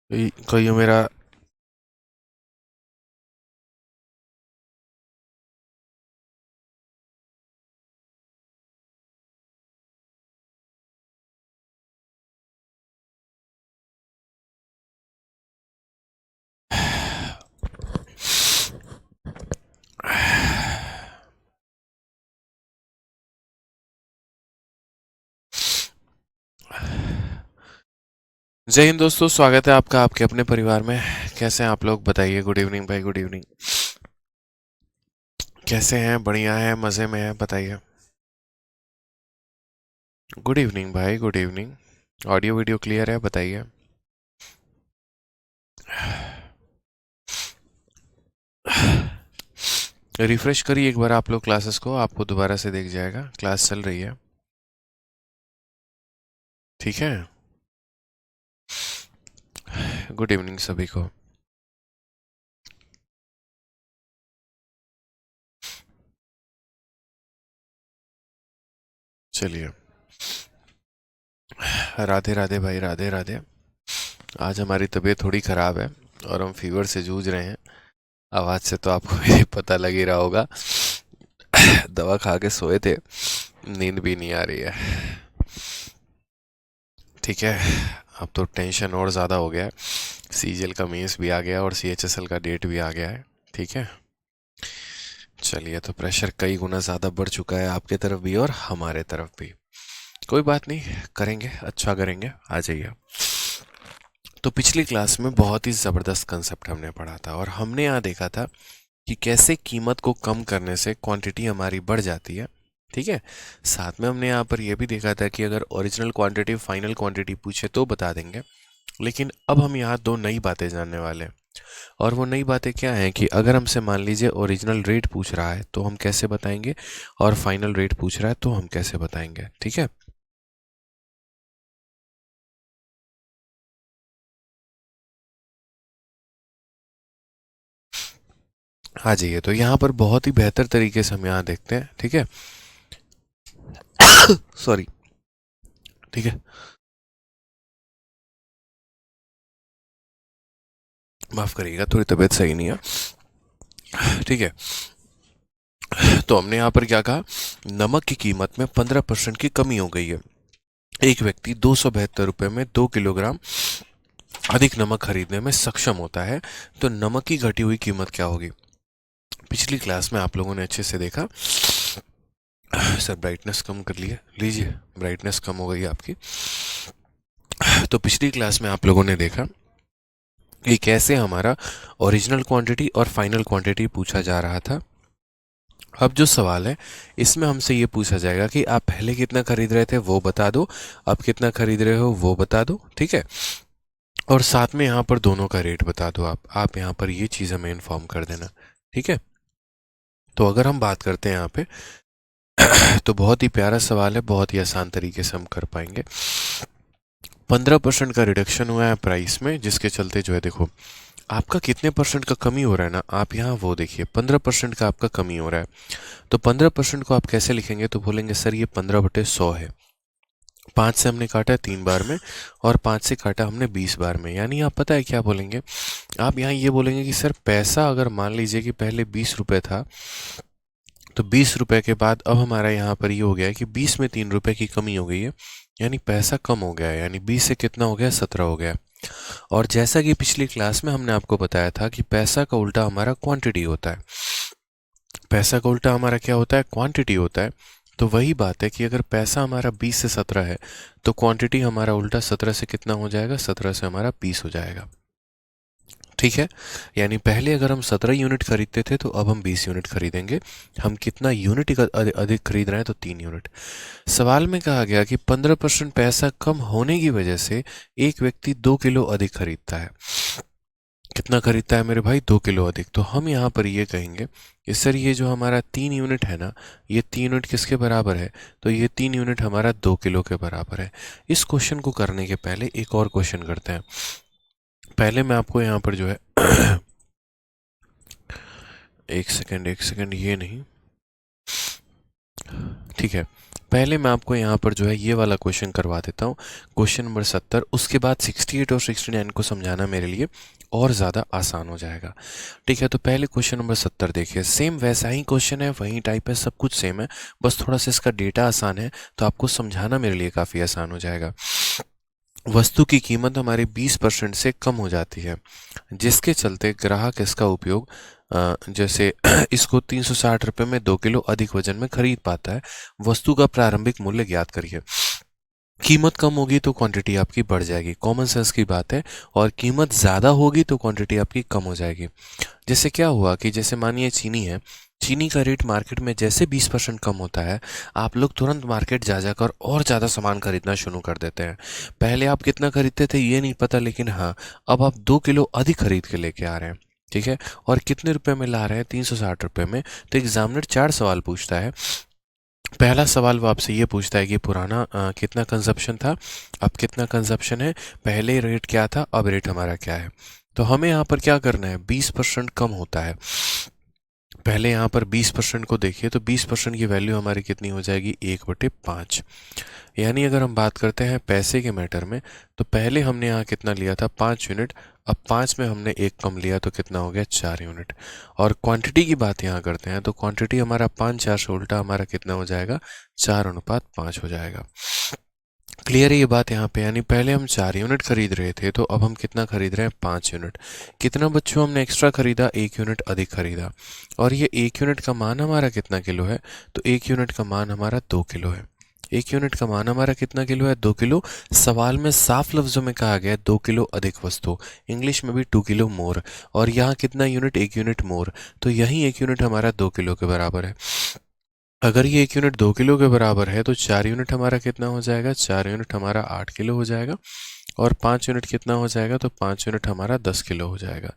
कोई मेरा जय हिंद दोस्तों, स्वागत है आपका आपके अपने परिवार में। कैसे हैं आप लोग? बताइए। गुड इवनिंग भाई, गुड इवनिंग। कैसे हैं? बढ़िया हैं? मज़े में हैं? बताइए। गुड इवनिंग भाई, good evening. Audio video clear है? बताइए। रिफ्रेश करिए एक बार आप लोग क्लासेस को, आपको दोबारा से दिख जाएगा। क्लास चल रही है, ठीक है। गुड इवनिंग सभी को। चलिए। राधे राधे भाई, राधे राधे। आज हमारी तबीयत थोड़ी ख़राब है और हम फीवर से जूझ रहे हैं। आवाज़ से तो आपको ये पता लग ही रहा होगा। दवा खा के सोए थे, नींद भी नहीं आ रही है। ठीक है। अब तो टेंशन और ज़्यादा हो गया है। सीजीएल का मेंस भी आ गया और सीएचएसएल का डेट भी आ गया है। ठीक है। चलिए, तो प्रेशर कई गुना ज़्यादा बढ़ चुका है, आपके तरफ भी और हमारे तरफ भी। कोई बात नहीं, करेंगे, अच्छा करेंगे। आ जाइए। तो पिछली क्लास में बहुत ही ज़बरदस्त कंसेप्ट हमने पढ़ा था और हमने यहाँ देखा था कि कैसे कीमत को कम करने से क्वांटिटी हमारी बढ़ जाती है। ठीक है। साथ में हमने यहाँ पर यह भी देखा था कि अगर ओरिजिनल क्वांटिटी फाइनल क्वांटिटी पूछे तो बता देंगे। लेकिन अब हम यहाँ दो नई बातें जानने वाले हैं। और वो नई बातें क्या हैं कि अगर हमसे मान लीजिए ओरिजिनल रेट पूछ रहा है तो हम कैसे बताएंगे, और फाइनल रेट पूछ रहा है तो हम कैसे बताएंगे। ठीक है। आ जाइए, तो यहाँ पर बहुत ही बेहतर तरीके से हम यहाँ देखते हैं। ठीक है। सॉरी। ठीक है। माफ करिएगा, थोड़ी तबीयत सही नहीं है। ठीक है। तो हमने यहाँ पर क्या कहा, नमक की कीमत में 15% की कमी हो गई है। एक व्यक्ति 272 रुपये में 2 किलोग्राम अधिक नमक खरीदने में सक्षम होता है। तो नमक की घटी हुई कीमत क्या होगी? पिछली क्लास में आप लोगों ने अच्छे से देखा। सर ब्राइटनेस कम कर लिया, लीजिए। ब्राइटनेस कम हो गई आपकी। तो पिछली क्लास में आप लोगों ने देखा कि कैसे हमारा ओरिजिनल क्वांटिटी और फाइनल क्वांटिटी पूछा जा रहा था। अब जो सवाल है, इसमें हमसे ये पूछा जाएगा कि आप पहले कितना खरीद रहे थे वो बता दो, अब कितना खरीद रहे हो वो बता दो। ठीक है। और साथ में यहाँ पर दोनों का रेट बता दो। आप यहाँ पर ये चीज़ हमें इन्फॉर्म कर देना। ठीक है। तो अगर हम बात करते हैं यहाँ पे, तो बहुत ही प्यारा सवाल है, बहुत ही आसान तरीके से हम कर पाएंगे। 15% का रिडक्शन हुआ है प्राइस में, जिसके चलते जो है देखो, आपका कितने परसेंट का कमी हो रहा है ना, आप यहाँ वो देखिए 15% का आपका कमी हो रहा है। तो 15% को आप कैसे लिखेंगे? तो बोलेंगे सर ये 15/100 है। 5 से हमने काटा है 3 बार में, और 5 से काटा हमने 20 बार में। यानी आप पता है क्या बोलेंगे, आप यहाँ ये बोलेंगे कि सर पैसा अगर मान लीजिए कि पहले 20 रुपये था, तो 20 रुपये के बाद अब हमारा यहाँ पर ये हो गया है कि 20 में 3 रुपये की कमी हो गई है। यानी पैसा कम हो गया है, यानी 20 से कितना हो गया? 17 हो गया। और जैसा कि पिछली क्लास में हमने आपको बताया था कि पैसा का उल्टा हमारा क्वांटिटी होता है। पैसा का उल्टा हमारा क्या होता है? क्वांटिटी होता है। तो वही बात है कि अगर पैसा हमारा 20 से 17 है, तो क्वांटिटी हमारा उल्टा 17 से कितना हो जाएगा? 17 से हमारा 20 हो जाएगा। ठीक है। यानी पहले अगर हम 17 यूनिट खरीदते थे, तो अब हम 20 यूनिट खरीदेंगे। हम कितना यूनिट अधिक खरीद रहे हैं? तो 3 यूनिट। सवाल में कहा गया कि 15% पैसा कम होने की वजह से एक व्यक्ति 2 किलो अधिक खरीदता है। कितना खरीदता है मेरे भाई? 2 किलो अधिक। तो हम यहाँ पर ये कहेंगे कि सर ये जो हमारा 3 यूनिट है ना, ये 3 यूनिट किसके बराबर है? तो ये 3 यूनिट हमारा 2 किलो के बराबर है। इस क्वेश्चन को करने के पहले एक और क्वेश्चन करते हैं। पहले मैं आपको यहाँ पर जो है एक सेकंड, एक सेकंड, ये नहीं। ठीक है, पहले मैं आपको यहाँ पर जो है ये वाला क्वेश्चन करवा देता हूँ, क्वेश्चन नंबर 70। उसके बाद 68 और 69 को समझाना मेरे लिए और ज़्यादा आसान हो जाएगा। ठीक है, तो पहले क्वेश्चन नंबर 70 देखिए, सेम वैसा ही क्वेश्चन है, वही टाइप है, सब कुछ सेम है, बस थोड़ा सा इसका डेटा आसान है, तो आपको समझाना मेरे लिए काफ़ी आसान हो जाएगा। वस्तु की कीमत हमारी 20% से कम हो जाती है, जिसके चलते ग्राहक इसका उपयोग जैसे इसको 360 रुपये में 2 किलो अधिक वजन में खरीद पाता है। वस्तु का प्रारंभिक मूल्य ज्ञात करिए। कीमत कम होगी तो क्वांटिटी आपकी बढ़ जाएगी, कॉमन सेंस की बात है, और कीमत ज़्यादा होगी तो क्वांटिटी आपकी कम हो जाएगी। जैसे क्या हुआ कि जैसे मानिए चीनी है, चीनी का रेट मार्केट में जैसे 20% कम होता है, आप लोग तुरंत मार्केट जा जाकर और ज़्यादा सामान खरीदना शुरू कर देते हैं। पहले आप कितना खरीदते थे ये नहीं पता, लेकिन हाँ, अब आप 2 किलो अधिक खरीद के लेके आ रहे हैं। ठीक है, और कितने रुपए में ला रहे हैं? 360 रुपये में। तो एग्जामिनर 4 सवाल पूछता है। पहला सवाल वो आपसे ये पूछता है कि पुराना कितना कंजप्शन था, अब कितना कंजप्शन है, पहले रेट क्या था, अब रेट हमारा क्या है। तो हमें यहाँ पर क्या करना है, 20% कम होता है। पहले यहाँ पर 20% को देखिए, तो 20% की वैल्यू हमारी कितनी हो जाएगी, 1/5। यानी अगर हम बात करते हैं पैसे के मैटर में, तो पहले हमने यहाँ कितना लिया था, 5 यूनिट, अब 5 में हमने एक कम लिया तो कितना हो गया, 4 यूनिट। और क्वांटिटी की बात यहाँ करते हैं, तो क्वांटिटी हमारा 5-4 से उल्टा हमारा कितना हो जाएगा, 4:5 हो जाएगा। क्लियर है ये बात यहाँ पे? यानी पहले हम 4 यूनिट खरीद रहे थे, तो अब हम कितना खरीद रहे हैं, 5 यूनिट। कितना बच्चों हमने एक्स्ट्रा खरीदा, 1 यूनिट अधिक खरीदा। और ये 1 यूनिट का मान हमारा कितना किलो है, तो 1 यूनिट का मान हमारा 2 किलो है। 1 यूनिट का मान हमारा कितना किलो है, 2 किलो। सवाल में साफ लफ्जों में कहा गया है 2 किलो अधिक वस्तु, इंग्लिश में भी 2 किलो मोर। और यहाँ कितना यूनिट, 1 यूनिट मोर, तो यही 1 यूनिट हमारा 2 किलो के बराबर है। अगर ये 1 यूनिट 2 किलो के बराबर है, तो 4 यूनिट हमारा कितना हो जाएगा, 4 यूनिट हमारा 8 किलो हो जाएगा। और 5 यूनिट कितना हो जाएगा, तो 5 यूनिट हमारा 10 किलो हो जाएगा।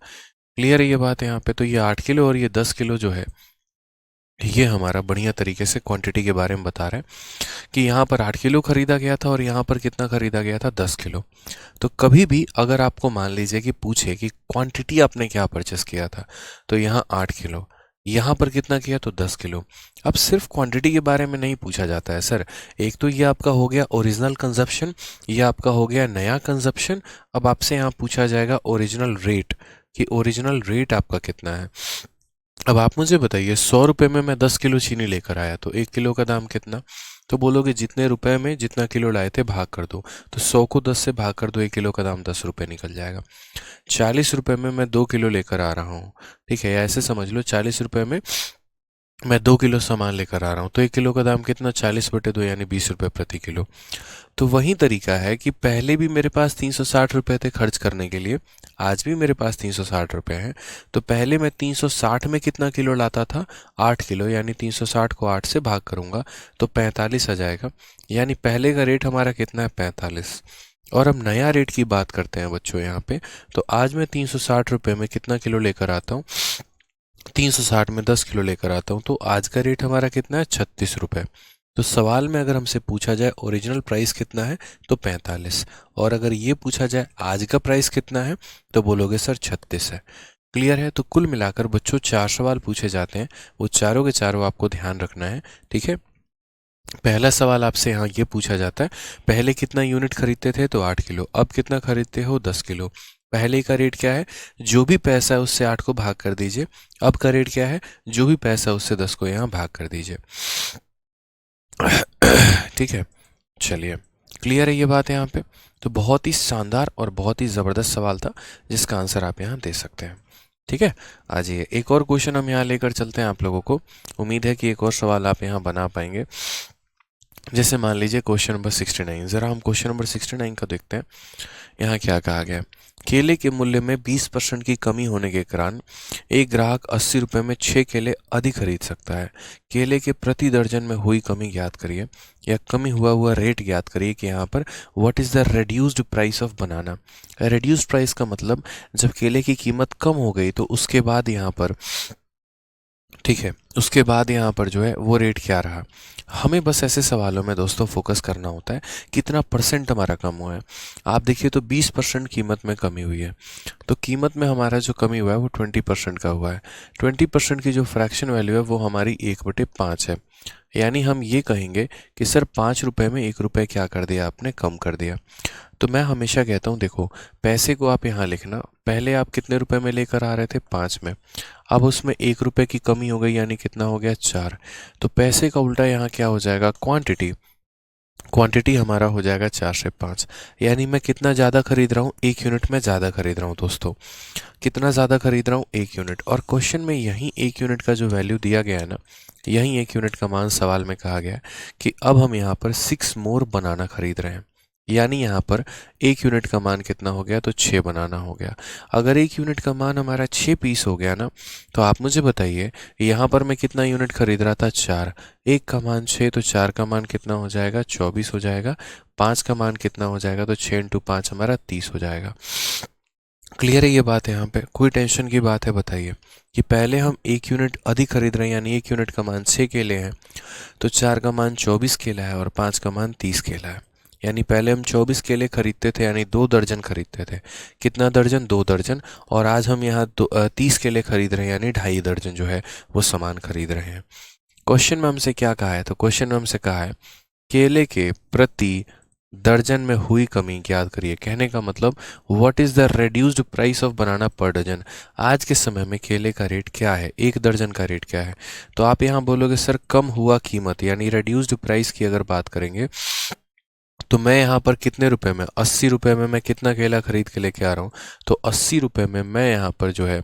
क्लियर है ये बात यहाँ पे? तो ये 8 किलो और ये 10 किलो जो है, ये हमारा बढ़िया तरीके से क्वांटिटी के बारे में बता रहा है कि यहाँ पर 8 किलो खरीदा गया था और यहाँ पर कितना खरीदा गया था, 10 किलो। तो कभी भी अगर आपको मान लीजिए कि पूछे कि क्वांटिटी आपने क्या परचेस किया था, तो यहाँ 8 किलो, यहाँ पर कितना किया, तो 10 किलो। अब सिर्फ क्वांटिटी के बारे में नहीं पूछा जाता है सर, एक तो ये आपका हो गया ओरिजिनल कंजप्शन, ये आपका हो गया नया कंजप्शन। अब आपसे यहाँ पूछा जाएगा ओरिजिनल रेट, कि ओरिजिनल रेट आपका कितना है। अब आप मुझे बताइए, 100 रुपये में मैं 10 किलो चीनी लेकर आया, तो 1 किलो का दाम कितना? तो बोलोगे जितने रुपए में जितना किलो लाए थे भाग कर दो, तो 100 को 10 से भाग कर दो, 1 किलो का दाम 10 रुपये निकल जाएगा। 40 रुपये में मैं 2 किलो लेकर आ रहा हूँ, ठीक है, या ऐसे समझ लो 40 रुपये में मैं 2 किलो सामान लेकर आ रहा हूँ, तो 1 किलो का दाम कितना, 40/2 यानी 20 रुपये प्रति किलो। तो वही तरीका है कि पहले भी मेरे पास 360 रुपये थे खर्च करने के लिए, आज भी मेरे पास 360 रुपये हैं। तो पहले मैं 360 में कितना किलो लाता था, 8 किलो, यानी 360 को 8 से भाग करूंगा तो 45 आ जाएगा। यानी पहले का रेट हमारा कितना है, 45। और अब नया रेट की बात करते हैं बच्चों यहाँ पे, तो आज मैं 360 रुपये में कितना किलो लेकर आता हूँ, 360 में 10 किलो लेकर आता हूँ, तो आज का रेट हमारा कितना है, 36 रुपये। तो सवाल में अगर हमसे पूछा जाए ओरिजिनल प्राइस कितना है, तो 45, और अगर ये पूछा जाए आज का प्राइस कितना है, तो बोलोगे सर 36 है। क्लियर है? तो कुल मिलाकर बच्चों 4 सवाल पूछे जाते हैं, वो चारों के चारों आपको ध्यान रखना है। ठीक है, पहला सवाल आपसे यहाँ ये पूछा जाता है, पहले कितना यूनिट खरीदते थे, तो 8 किलो, अब कितना खरीदते हो, 10 किलो। पहले का रेट क्या है, जो भी पैसा है उससे 8 को भाग कर दीजिए। अब का रेट क्या है, जो भी पैसा है उससे 10 को यहाँ भाग कर दीजिए। ठीक है, चलिए, क्लियर है ये बात यहाँ पे? तो बहुत ही शानदार और बहुत ही ज़बरदस्त सवाल था, जिसका आंसर आप यहाँ दे सकते हैं। ठीक है, आ जाइए एक और क्वेश्चन हम यहाँ लेकर चलते हैं आप लोगों को। उम्मीद है कि एक और सवाल आप यहाँ बना पाएंगे। जैसे मान लीजिए क्वेश्चन नंबर 69, ज़रा हम क्वेश्चन नंबर 69 का देखते हैं। यहाँ क्या कहा गया, केले के मूल्य में 20% की कमी होने के कारण एक ग्राहक 80 रुपये में 6 केले अधिक खरीद सकता है। केले के प्रति दर्जन में हुई कमी ज्ञात करिए, या कमी हुआ रेट ज्ञात करिए कि यहाँ पर what is the reduced price of banana. Reduced price का मतलब जब केले की कीमत कम हो गई तो उसके बाद यहाँ पर, ठीक है, उसके बाद यहाँ पर जो है वो रेट क्या रहा। हमें बस ऐसे सवालों में दोस्तों फोकस करना होता है कितना परसेंट हमारा कम हुआ है। आप देखिए तो 20% कीमत में कमी हुई है, तो कीमत में हमारा जो कमी हुआ है वो 20% का हुआ है। 20% की जो फ्रैक्शन वैल्यू है वो हमारी 1/5 है। यानी हम ये कहेंगे कि सर 5 रुपए में 1 रुपए क्या कर दिया आपने, कम कर दिया। तो मैं हमेशा कहता हूँ देखो, पैसे को आप यहाँ लिखना, पहले आप कितने रुपए में लेकर आ रहे थे, 5 में, अब उसमें 1 रुपए की कमी हो गई, यानी कितना हो गया, 4। तो पैसे का उल्टा यहाँ क्या हो जाएगा, क्वांटिटी। क्वांटिटी हमारा हो जाएगा 4 से 5, यानी मैं कितना ज़्यादा खरीद रहा हूँ, 1 यूनिट में ज़्यादा खरीद रहा हूँ दोस्तों। कितना ज़्यादा खरीद रहा हूँ, 1 यूनिट। और क्वेश्चन में यही 1 यूनिट का जो वैल्यू दिया गया है ना, यही 1 यूनिट का मान सवाल में कहा गया है कि अब हम यहाँ पर 6 मोर बनाना खरीद रहे हैं। यानी यहाँ पर 1 यूनिट का मान कितना हो गया, तो 6 बनाना हो गया। अगर 1 यूनिट का मान हमारा 6 पीस हो गया ना, तो आप मुझे बताइए यहाँ पर मैं कितना यूनिट खरीद रहा था, 4। 1 का मान 6, तो 4 का मान कितना हो जाएगा, 24 हो जाएगा। 5 का मान कितना हो जाएगा, तो 6 × 5 हमारा 30 हो जाएगा। क्लियर है ये बात, यहाँ पे कोई टेंशन की बात है, बताइए कि पहले हम 1 यूनिट अधिक खरीद रहे हैं, यानी 1 यूनिट का मान 6 केले हैं, तो 4 का मान 24 केला है और 5 का मान 30 केला है। यानी पहले हम 24 केले खरीदते थे, यानी 2 दर्जन खरीदते थे। कितना दर्जन, 2 दर्जन। और आज हम यहाँ 30 केले खरीद रहे हैं, यानी 2.5 दर्जन जो है वो सामान खरीद रहे हैं। क्वेश्चन में हमसे क्या कहा है, तो क्वेश्चन में हमसे कहा है केले के प्रति दर्जन में हुई कमी याद करिए। कहने का मतलब what is the reduced price of banana per dozen. आज के समय में केले का रेट क्या है, 1 दर्जन का रेट क्या है। तो आप यहाँ बोलोगे सर कम हुआ कीमत, यानी रेड्यूस्ड प्राइस की अगर बात करेंगे, तो मैं यहाँ पर कितने रुपए में, 80 रुपए में मैं कितना केला खरीद के लेके आ रहा हूँ, तो 80 रुपए में मैं यहाँ पर जो है,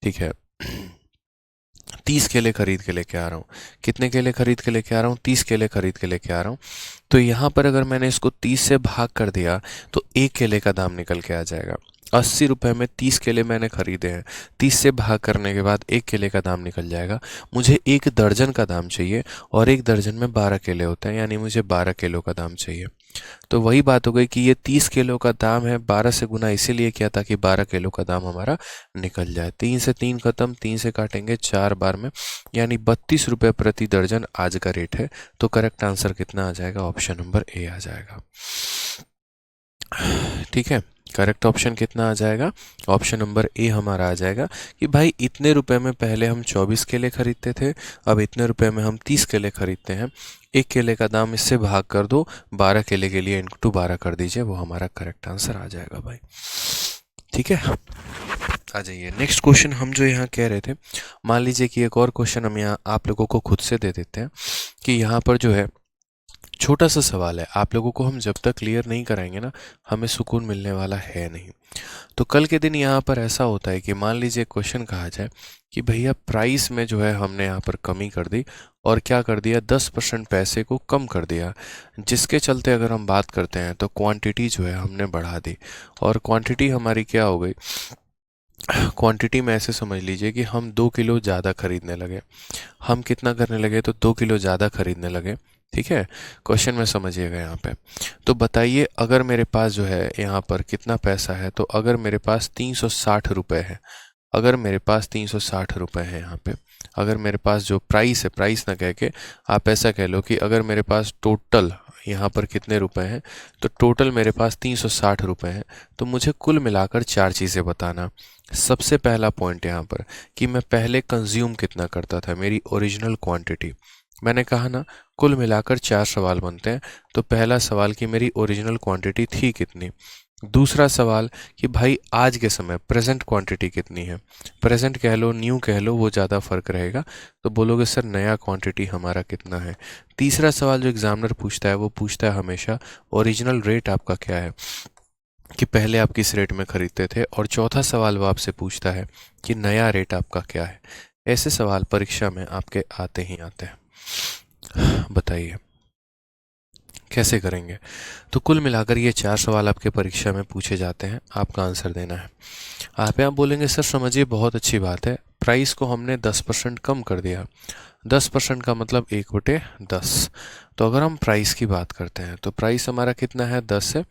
ठीक है, 30 केले खरीद के लेके आ रहा हूँ। कितने केले खरीद के लेके आ रहा हूँ, 30 केले खरीद के लेके आ रहा हूँ। तो यहाँ पर अगर मैंने इसको 30 से भाग कर दिया, तो 1 केले का दाम निकल के आ जाएगा। 80 रुपए में 30 केले मैंने खरीदे हैं, 30 से भाग करने के बाद 1 केले का दाम निकल जाएगा। मुझे 1 दर्जन का दाम चाहिए, और 1 दर्जन में 12 केले होते हैं, यानी मुझे 12 किलो का दाम चाहिए। तो वही बात हो गई कि ये 30 किलो का दाम है, 12 से गुना इसीलिए किया था कि 12 किलो का दाम हमारा निकल जाए। 3 से 3 खत्म, 3 से काटेंगे 4 बार में, यानी 32 रुपये प्रति दर्जन आज का रेट है। तो करेक्ट आंसर कितना आ जाएगा, ऑप्शन नंबर ए आ जाएगा। ठीक है, करेक्ट ऑप्शन कितना आ जाएगा, ऑप्शन नंबर ए हमारा आ जाएगा कि भाई इतने रुपए में पहले हम 24 केले खरीदते थे, अब इतने रुपए में हम 30 केले खरीदते हैं। 1 केले का दाम इससे भाग कर दो, 12 केले के लिए इंटू 12 कर दीजिए, वो हमारा करेक्ट आंसर आ जाएगा भाई। ठीक है, आ जाइए नेक्स्ट क्वेश्चन। हम जो यहाँ कह रहे थे, मान लीजिए कि एक और क्वेश्चन हम यहाँ आप लोगों को खुद से दे देते हैं कि यहाँ पर जो है छोटा सा सवाल है, आप लोगों को हम जब तक क्लियर नहीं कराएंगे ना, हमें सुकून मिलने वाला है नहीं। तो कल के दिन यहाँ पर ऐसा होता है कि मान लीजिए क्वेश्चन कहा जाए कि भैया प्राइस में जो है हमने यहाँ पर कमी कर दी, और क्या कर दिया, 10% पैसे को कम कर दिया, जिसके चलते अगर हम बात करते हैं तो क्वांटिटी जो है हमने बढ़ा दी। और क्वांटिटी हमारी क्या हो गई, क्वांटिटी में ऐसे समझ लीजिए कि हम 2 किलो ज़्यादा खरीदने लगे। हम कितना करने लगे, तो 2 किलो ज़्यादा खरीदने लगे। ठीक है, क्वेश्चन में समझिएगा यहाँ पे। तो बताइए अगर मेरे पास जो है यहाँ पर कितना पैसा है, तो अगर मेरे पास 360 रुपये है, अगर मेरे पास 360 रुपये है यहाँ पे, अगर मेरे पास जो प्राइस है, प्राइस ना कह के आप ऐसा कह लो कि अगर मेरे पास टोटल यहाँ पर कितने रुपए हैं, तो टोटल मेरे पास 360 रुपये हैं। तो मुझे कुल मिलाकर 4 चीज़ें बताना। सबसे पहला पॉइंट यहाँ पर कि मैं पहले कंज्यूम कितना करता था, मेरी ओरिजिनल क्वांटिटी। मैंने कहा ना कुल मिलाकर 4 सवाल बनते हैं, तो पहला सवाल कि मेरी ओरिजिनल क्वांटिटी थी कितनी। दूसरा सवाल कि भाई आज के समय प्रेजेंट क्वांटिटी कितनी है, प्रेजेंट कह लो न्यू कह लो, वो ज़्यादा फर्क रहेगा, तो बोलोगे सर नया क्वांटिटी हमारा कितना है। तीसरा सवाल जो एग्जामिनर पूछता है, वो पूछता है हमेशा ओरिजिनल रेट आपका क्या है, कि पहले आप किस रेट में खरीदते थे। और चौथा सवाल वो आपसे पूछता है कि नया रेट आपका क्या है। ऐसे सवाल परीक्षा में आपके आते ही आते हैं। बताइए कैसे करेंगे। तो कुल मिलाकर ये 4 सवाल आपके परीक्षा में पूछे जाते हैं, आपका आंसर देना है। आप यहाँ बोलेंगे सर समझिए बहुत अच्छी बात है, प्राइस को हमने 10% कम कर दिया। 10% का मतलब 1/10। तो अगर हम प्राइस की बात करते हैं, तो प्राइस हमारा कितना है, 10 है।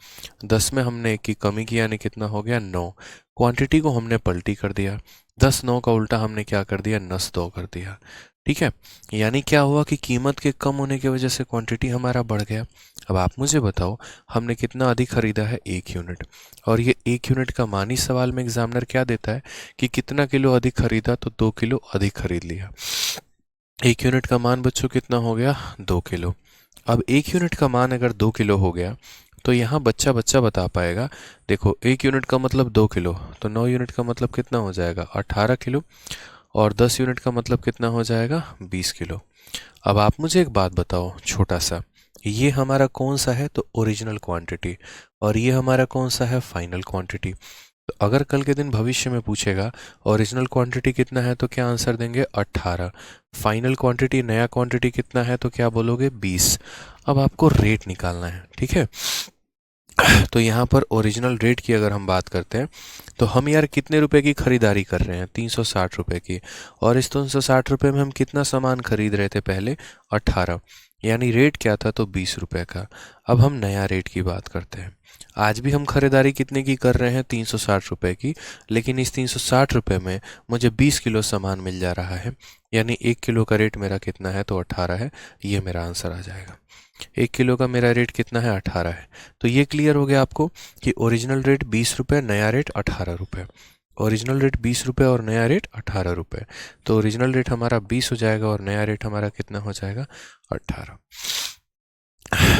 10 में हमने 1 की कमी की, यानी कितना हो गया, 9। क्वांटिटी को हमने पलटी कर दिया, 10 9 का उल्टा हमने क्या कर दिया, 9 कर दिया। ठीक है, यानी क्या हुआ कि कीमत के कम होने की वजह से क्वांटिटी हमारा बढ़ गया। अब आप मुझे बताओ हमने कितना अधिक खरीदा है, 1 यूनिट। और ये 1 यूनिट का मान ही सवाल में एग्जामिनर क्या देता है कि कितना किलो अधिक खरीदा, तो 2 किलो अधिक खरीद लिया। एक यूनिट का मान बच्चों कितना हो गया, 2 किलो। अब एक यूनिट का मान अगर 2 किलो हो गया तो यहाँ बच्चा बच्चा बता पाएगा। देखो, एक यूनिट का मतलब 2 किलो, तो 9 यूनिट का मतलब कितना हो जाएगा, 18 किलो। और 10 यूनिट का मतलब कितना हो जाएगा, 20 किलो। अब आप मुझे एक बात बताओ छोटा सा, ये हमारा कौन सा है, तो ओरिजिनल क्वांटिटी, और ये हमारा कौन सा है, फाइनल क्वांटिटी। तो अगर कल के दिन भविष्य में पूछेगा ओरिजिनल क्वांटिटी कितना है तो क्या आंसर देंगे, 18। फाइनल क्वांटिटी, नया क्वांटिटी कितना है तो क्या बोलोगे, 20। अब आपको रेट निकालना है, ठीक है। तो यहाँ पर ओरिजिनल रेट की अगर हम बात करते हैं तो हम यार कितने रुपए की खरीदारी कर रहे हैं, 360 रुपए की। और इस 360 रुपए में हम कितना सामान खरीद रहे थे पहले, 18। यानी रेट क्या था, तो 20 रुपए का। अब हम नया रेट की बात करते हैं। आज भी हम खरीदारी कितने की कर रहे हैं, 360 रुपए की। लेकिन इस 360 रुपए में मुझे 20 किलो सामान मिल जा रहा है। यानी 1 किलो का रेट मेरा कितना है, तो 18 है। ये मेरा आंसर आ जाएगा। 1 किलो का मेरा रेट कितना है, 18 है। तो ये क्लियर हो गया आपको कि ओरिजिनल रेट 20 रुपये, नया रेट 18 रुपये। ओरिजिनल रेट 20 रुपये और नया रेट 18 रुपये। तो ओरिजिनल रेट हमारा 20 हो जाएगा और नया रेट हमारा कितना हो जाएगा, 18।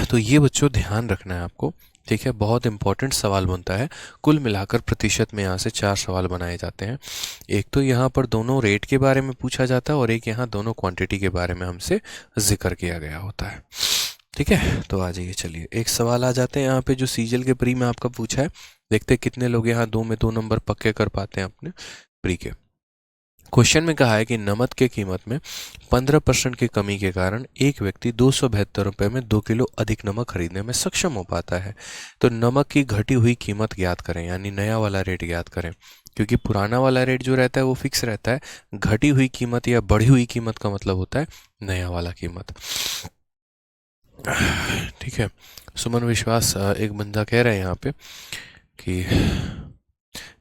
तो ये बच्चों ध्यान रखना है आपको, ठीक है। बहुत इंपॉर्टेंट सवाल बनता है। कुल मिलाकर प्रतिशत में यहाँ से 4 सवाल बनाए जाते हैं। एक तो यहाँ पर दोनों रेट के बारे में पूछा जाता है और एक यहाँ दोनों क्वांटिटी के बारे में हमसे जिक्र किया गया होता है, ठीक है। तो आ जाइए, चलिए एक सवाल आ जाते हैं यहाँ पे जो सीजल के प्री में आपका पूछा है। देखते हैं कितने लोग यहाँ 2 में 2 नंबर पक्के कर पाते हैं अपने प्री के। क्वेश्चन में कहा है कि नमक के कीमत में 15% की कमी के कारण एक व्यक्ति 272 रुपये में 2 किलो अधिक नमक खरीदने में सक्षम हो पाता है। तो नमक की घटी हुई कीमत ज्ञात करें, यानी नया वाला रेट ज्ञात करें। क्योंकि पुराना वाला रेट जो रहता है वो फिक्स रहता है। घटी हुई कीमत या बढ़ी हुई कीमत का मतलब होता है नया वाला कीमत, ठीक है। सुमन विश्वास एक बंदा कह रहे हैं यहाँ पे कि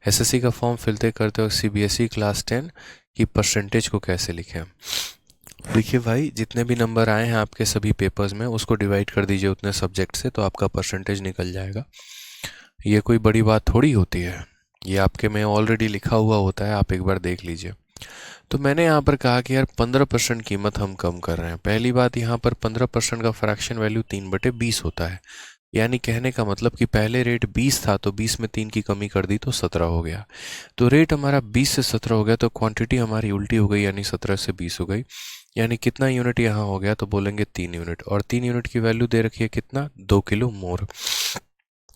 एसएससी का फॉर्म फिलते करते वक्त सीबीएसई क्लास 10 की परसेंटेज को कैसे लिखें। देखिए भाई, जितने भी नंबर आए हैं आपके सभी पेपर्स में उसको डिवाइड कर दीजिए उतने सब्जेक्ट से, तो आपका परसेंटेज निकल जाएगा। ये कोई बड़ी बात थोड़ी होती है, ये आपके में ऑलरेडी लिखा हुआ होता है, आप एक बार देख लीजिए। तो मैंने यहाँ पर कहा कि यार 15% कीमत हम कम कर रहे हैं। पहली बात, यहाँ पर 15% का फ्रैक्शन वैल्यू 3/20 होता है। यानी कहने का मतलब कि पहले रेट 20 था तो 20 में 3 की कमी कर दी तो 17 हो गया। तो रेट हमारा 20 से 17 हो गया, तो क्वांटिटी हमारी उल्टी हो गई, यानी 17 से 20 हो गई। यानी कितना यूनिट यहाँ हो गया, तो बोलेंगे 3 यूनिट। और 3 यूनिट की वैल्यू दे रखी है कितना, 2 किलो मोर,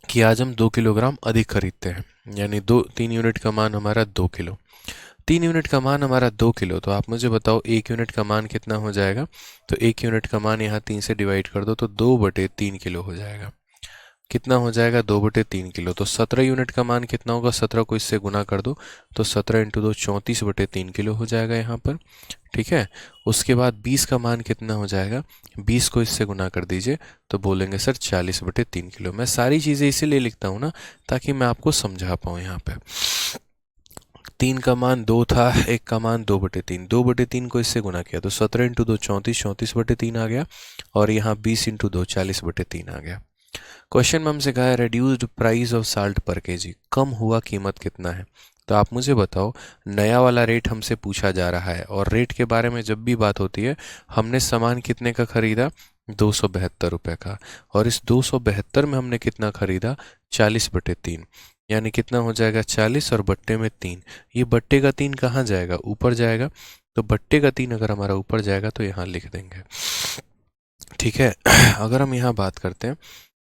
कि आज हम 2 किलोग्राम अधिक खरीदते हैं। यानी 3 यूनिट का मान हमारा 2 किलो। 3 यूनिट का मान हमारा 2 किलो। तो आप मुझे बताओ 1 यूनिट का मान कितना हो जाएगा। तो 1 यूनिट का मान यहाँ 3 से डिवाइड कर दो तो 2/3 किलो हो जाएगा। कितना हो जाएगा, 2/3 किलो। तो 17 यूनिट का मान कितना होगा, 17 को इससे गुना कर दो तो 17 × 2 34/3 किलो हो जाएगा यहाँ पर, ठीक है। उसके बाद 20 का मान कितना हो जाएगा, 20 को इससे गुना कर दीजिए तो बोलेंगे सर 40/3 किलो। मैं सारी चीज़ें इसीलिए लिखता हूँ ना, ताकि मैं आपको समझा पाऊँ। यहाँ पे 3 का मान 2 था, 1 का मान 2/3, 2/3 को इससे गुना किया तो 17 × 2 34, 34/3 आ गया। और यहाँ 20 × 2 40/3 आ गया। क्वेश्चन में हमसे कहा है रेड्यूस्ड प्राइस ऑफ साल्ट पर केजी, कम हुआ कीमत कितना है। तो आप मुझे बताओ, नया वाला रेट हमसे पूछा जा रहा है और रेट के बारे में जब भी बात होती है, हमने सामान कितने का खरीदा, 272 रुपये का। और इस 272 में हमने कितना खरीदा, 40/3। यानी कितना हो जाएगा, 40 और बट्टे में 3। ये बट्टे का 3 कहाँ जाएगा, ऊपर जाएगा। तो बट्टे का 3 अगर हमारा ऊपर जाएगा तो यहाँ लिख देंगे, ठीक है। अगर हम यहाँ बात करते हैं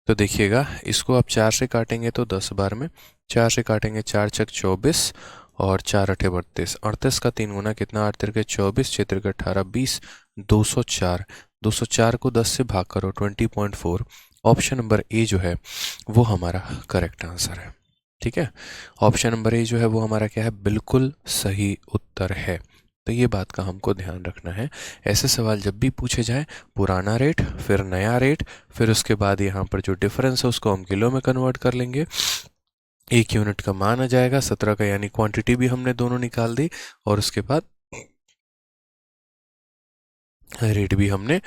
तो देखिएगा, इसको आप 4 से काटेंगे तो 10 बार में, 4 से काटेंगे 4 छक 24 और 4 अठे 32, 38 का 3 गुना कितना, 8 तिरके 24, 6 तिरके 18, 20, 204। 204 को 10 से भाग करो, 20.4। ऑप्शन नंबर ए जो है वो हमारा करेक्ट आंसर है, ठीक है। ऑप्शन नंबर ए जो है वो हमारा क्या है, बिल्कुल सही उत्तर है। तो ये बात का हमको ध्यान रखना है। ऐसे सवाल जब भी पूछे जाए, पुराना रेट फिर नया रेट, फिर उसके बाद यहाँ पर जो डिफरेंस है उसको हम किलो में कन्वर्ट कर लेंगे। 1 यूनिट का मान आ जाएगा 17 का, यानी क्वांटिटी भी हमने दोनों निकाल दी। और उसके बाद रेट भी हमने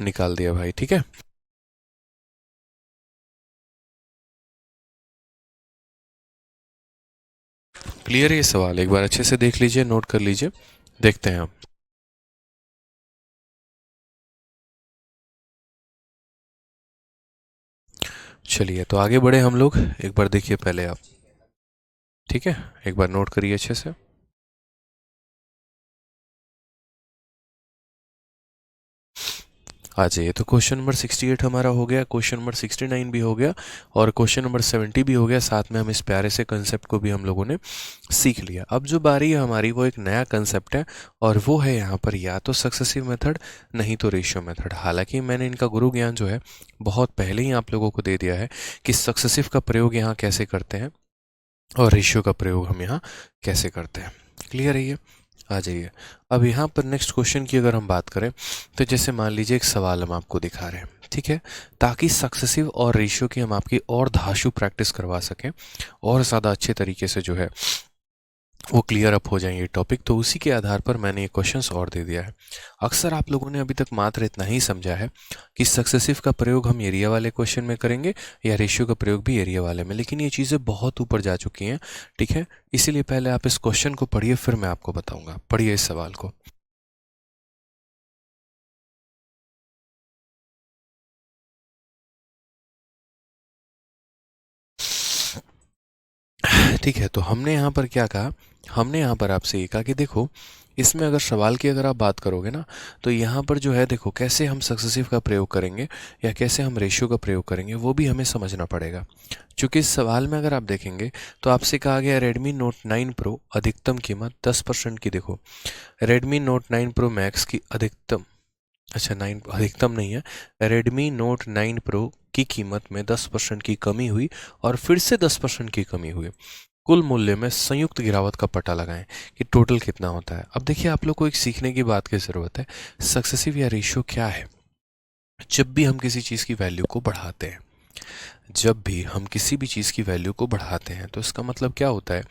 निकाल दिया भाई, ठीक है। क्लियर है ये सवाल, एक बार अच्छे से देख लीजिए, नोट कर लीजिए। देखते हैं हम। चलिए तो आगे बढ़े हम लोग। एक बार देखिए पहले आप, ठीक है, एक बार नोट करिए अच्छे से। आ जाइए, तो क्वेश्चन नंबर 68 हमारा हो गया, क्वेश्चन नंबर 69 भी हो गया, और क्वेश्चन नंबर 70 भी हो गया। साथ में हम इस प्यारे से कंसेप्ट को भी हम लोगों ने सीख लिया। अब जो बारी है हमारी वो एक नया कंसेप्ट है, और वो है यहाँ पर या तो सक्सेसिव मेथड, नहीं तो रेशियो मेथड। हालांकि मैंने इनका गुरु ज्ञान जो है बहुत पहले ही आप लोगों को दे दिया है कि सक्सेसिव का प्रयोग यहाँ कैसे करते हैं और रेशियो का प्रयोग हम यहाँ कैसे करते हैं। क्लियर है ये? आ जाइए। अब यहाँ पर नेक्स्ट क्वेश्चन की अगर हम बात करें, तो जैसे मान लीजिए एक सवाल हम आपको दिखा रहे हैं, ठीक है, ताकि सक्सेसिव और रेशियो की हम आपकी और धांसू प्रैक्टिस करवा सकें और ज़्यादा अच्छे तरीके से जो है वो क्लियर अप हो जाएंगे टॉपिक, तो उसी के आधार पर मैंने ये क्वेश्चंस और दे दिया है। अक्सर आप लोगों ने अभी तक मात्र इतना ही समझा है कि सक्सेसिव का प्रयोग हम एरिया वाले क्वेश्चन में करेंगे या रेशियो का प्रयोग भी एरिया वाले में, लेकिन ये चीज़ें बहुत ऊपर जा चुकी हैं, ठीक है। इसीलिए पहले आप इस क्वेश्चन को पढ़िए, फिर मैं आपको बताऊंगा। पढ़िए इस सवाल को। ठीक है, तो हमने यहाँ पर क्या कहा, हमने यहाँ पर आपसे ये कहा कि देखो, इसमें अगर सवाल की अगर आप बात करोगे ना, तो यहाँ पर जो है देखो कैसे हम सक्सेसिव का प्रयोग करेंगे या कैसे हम रेशियो का प्रयोग करेंगे वो भी हमें समझना पड़ेगा। क्योंकि इस सवाल में अगर आप देखेंगे तो आपसे कहा गया रेडमी नोट 9 प्रो अधिकतम कीमत 10% की। देखो, रेडमी नोट 9 प्रो मैक्स की अधिकतम, अच्छा 9 अधिकतम नहीं है, रेडमी नोट 9 प्रो की कीमत में 10% की कमी हुई और फिर से 10% की कमी हुई। कुल मूल्य में संयुक्त गिरावट का पता लगाएं कि टोटल कितना होता है। अब देखिए, आप लोग को एक सीखने की बात की ज़रूरत है। सक्सेसिव या रेशियो क्या है? जब भी हम किसी चीज़ की वैल्यू को बढ़ाते हैं, जब भी हम किसी भी चीज़ की वैल्यू को बढ़ाते हैं, तो इसका मतलब क्या होता है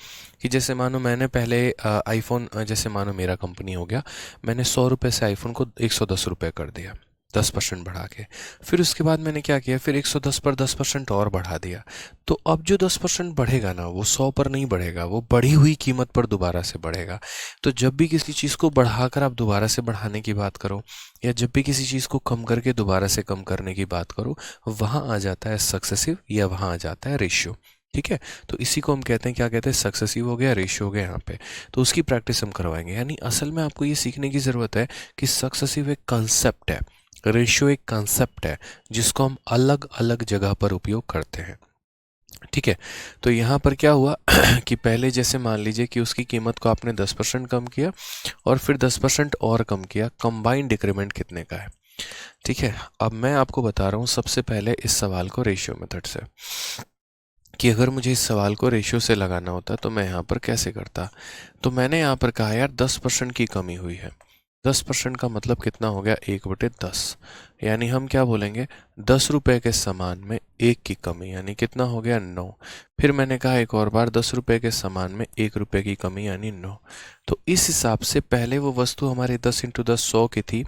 कि जैसे मानो मैंने पहले आईफोन, जैसे मानो मेरा कंपनी हो गया, मैंने 100 रुपये से आईफोन को 110 रुपये कर दिया, 10% बढ़ा के। फिर उसके बाद मैंने क्या किया, फिर 110 पर 10% और बढ़ा दिया। तो अब जो 10% बढ़ेगा ना, वो 100 पर नहीं बढ़ेगा, वो बढ़ी हुई कीमत पर दोबारा से बढ़ेगा। तो जब भी किसी चीज़ को बढ़ाकर आप दोबारा से बढ़ाने की बात करो, या जब भी किसी चीज़ को कम करके दोबारा से कम करने की बात करो, वहाँ आ जाता है सक्सेसिव या वहाँ आ जाता है रेशियो। ठीक है, तो इसी को हम कहते हैं, क्या कहते हैं, सक्सेसिव हो गया, रेशियो हो गया यहाँ पे। तो उसकी प्रैक्टिस हम करवाएंगे। यानी असल में आपको ये सीखने की ज़रूरत है कि सक्सेसिव एक कंसेप्ट है, रेशियो एक कंसेप्ट है जिसको हम अलग अलग जगह पर उपयोग करते हैं। ठीक है, तो यहाँ पर क्या हुआ कि पहले जैसे मान लीजिए कि उसकी कीमत को आपने 10% कम किया और फिर 10% और कम किया, कंबाइंड डिक्रीमेंट कितने का है? ठीक है, अब मैं आपको बता रहा हूँ सबसे पहले इस सवाल को रेशियो मेथड से, कि अगर मुझे इस सवाल को रेशियो से लगाना होता तो मैं यहाँ पर कैसे करता। तो मैंने यहाँ पर कहा यार 10% की कमी हुई है। 10% का मतलब कितना हो गया, 1/10। यानी हम क्या बोलेंगे, 10 रुपये के सामान में 1 की कमी, यानी कितना हो गया, 9। फिर मैंने कहा एक और बार, 10 रुपये के सामान में 1 रुपये की कमी यानी 9। तो इस हिसाब से पहले वो वस्तु हमारी 10 × 10 100 की थी,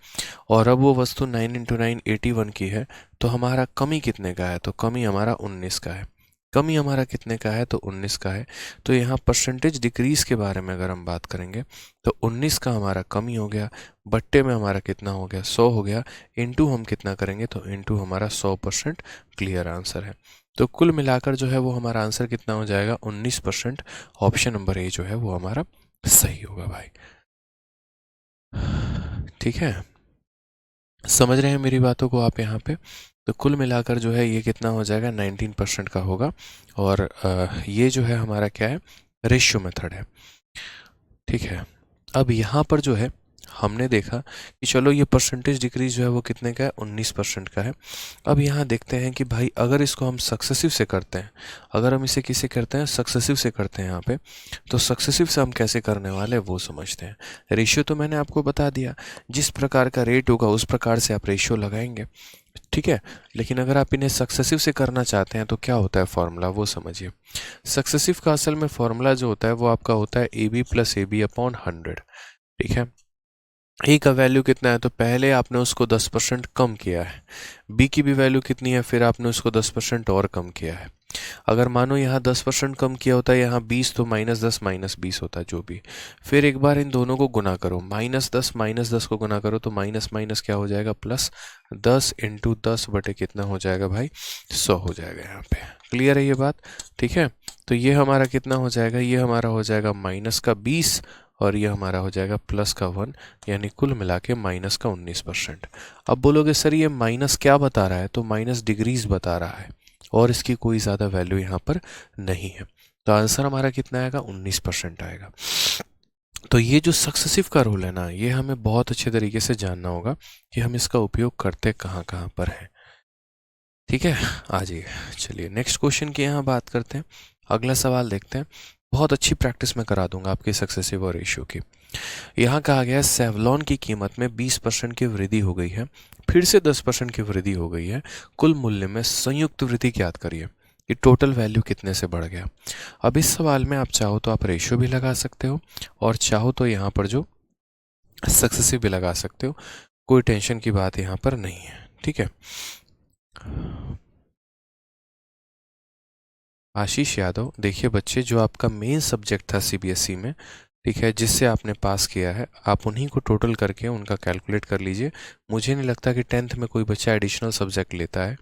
और अब वो वस्तु 9 × 9 81 की है। तो हमारा कमी कितने का है? तो कमी हमारा 19 का है। कमी हमारा कितने का है? तो 19 का है। तो यहाँ परसेंटेज डिक्रीज के बारे में अगर हम बात करेंगे, तो 19 का हमारा कमी हो गया, बट्टे में हमारा कितना हो गया, 100 हो गया, इनटू हम कितना करेंगे, तो इनटू हमारा 100%। क्लियर आंसर है। तो कुल मिलाकर जो है वो हमारा आंसर कितना हो जाएगा, 19%। ऑप्शन नंबर ए जो है वो हमारा सही होगा भाई। ठीक है, समझ रहे हैं मेरी बातों को आप यहाँ पे? तो कुल मिलाकर जो है ये कितना हो जाएगा, 19% का होगा। और ये जो है हमारा क्या है, रेशियो मेथड है। ठीक है, अब यहाँ पर जो है हमने देखा कि चलो ये परसेंटेज डिक्रीज जो है वो कितने का है, 19% का है। अब यहाँ देखते हैं कि भाई अगर इसको हम सक्सेसिव से करते हैं, अगर हम इसे किसे करते हैं, सक्सेसिव से करते हैं यहाँ पे, तो सक्सेसिव से हम कैसे करने वाले हैं वो समझते हैं। रेशियो तो मैंने आपको बता दिया, जिस प्रकार का रेट होगा उस प्रकार से आप रेशियो लगाएंगे। ठीक है, लेकिन अगर आप इन्हें सक्सेसिव से करना चाहते हैं तो क्या होता है फॉर्मूला, वो समझिए। सक्सेसिव का असल में फॉर्मूला जो होता है वो आपका होता है AB+AB/100। ठीक है, ए का वैल्यू कितना है, तो पहले आपने उसको 10% कम किया है। बी की भी वैल्यू कितनी है, फिर आपने उसको 10% और कम किया है। अगर मानो यहाँ 10% कम किया होता है, यहाँ 20, तो -10 -20 होता है जो भी। फिर एक बार इन दोनों को गुना करो, -10 को गुना करो तो माइनस माइनस क्या हो जाएगा, प्लस। 10 × 10 बटे कितना हो जाएगा भाई, 100 हो जाएगा यहाँ पे। क्लियर है ये बात? ठीक है, तो ये हमारा कितना हो जाएगा, ये हमारा हो जाएगा -20 और ये हमारा हो जाएगा +1, यानी कुल मिला के -19%। अब बोलोगे सर ये माइनस क्या बता रहा है, तो माइनस डिग्रीज बता रहा है और इसकी कोई ज़्यादा वैल्यू यहाँ पर नहीं है। तो आंसर हमारा कितना आएगा, 19% आएगा। तो ये जो सक्सेसिव का रूल है ना, ये हमें बहुत अच्छे तरीके से जानना होगा कि हम इसका उपयोग करते कहाँ कहाँ पर हैं। ठीक है, आ जाइए, चलिए नेक्स्ट क्वेश्चन की यहाँ बात करते हैं। अगला सवाल देखते हैं। बहुत अच्छी प्रैक्टिस मैं करा दूंगा आपकी सक्सेसिव और रेशियो की। यहाँ कहा गया है सेवलॉन की कीमत में 20% की वृद्धि हो गई है, फिर से 10% की वृद्धि हो गई है, कुल मूल्य में संयुक्त वृद्धि ज्ञात करिए कि टोटल वैल्यू कितने से बढ़ गया। अब इस सवाल में आप चाहो तो आप रेशियो भी लगा सकते हो और चाहो तो यहाँ पर जो सक्सेसिव भी लगा सकते हो, कोई टेंशन की बात यहाँ पर नहीं है। ठीक है, आशीष यादव, देखिए बच्चे, जो आपका मेन सब्जेक्ट था सीबीएसई में, ठीक है, जिससे आपने पास किया है, आप उन्हीं को टोटल करके उनका कैलकुलेट कर लीजिए। मुझे नहीं लगता कि 10th में कोई बच्चा एडिशनल सब्जेक्ट लेता है,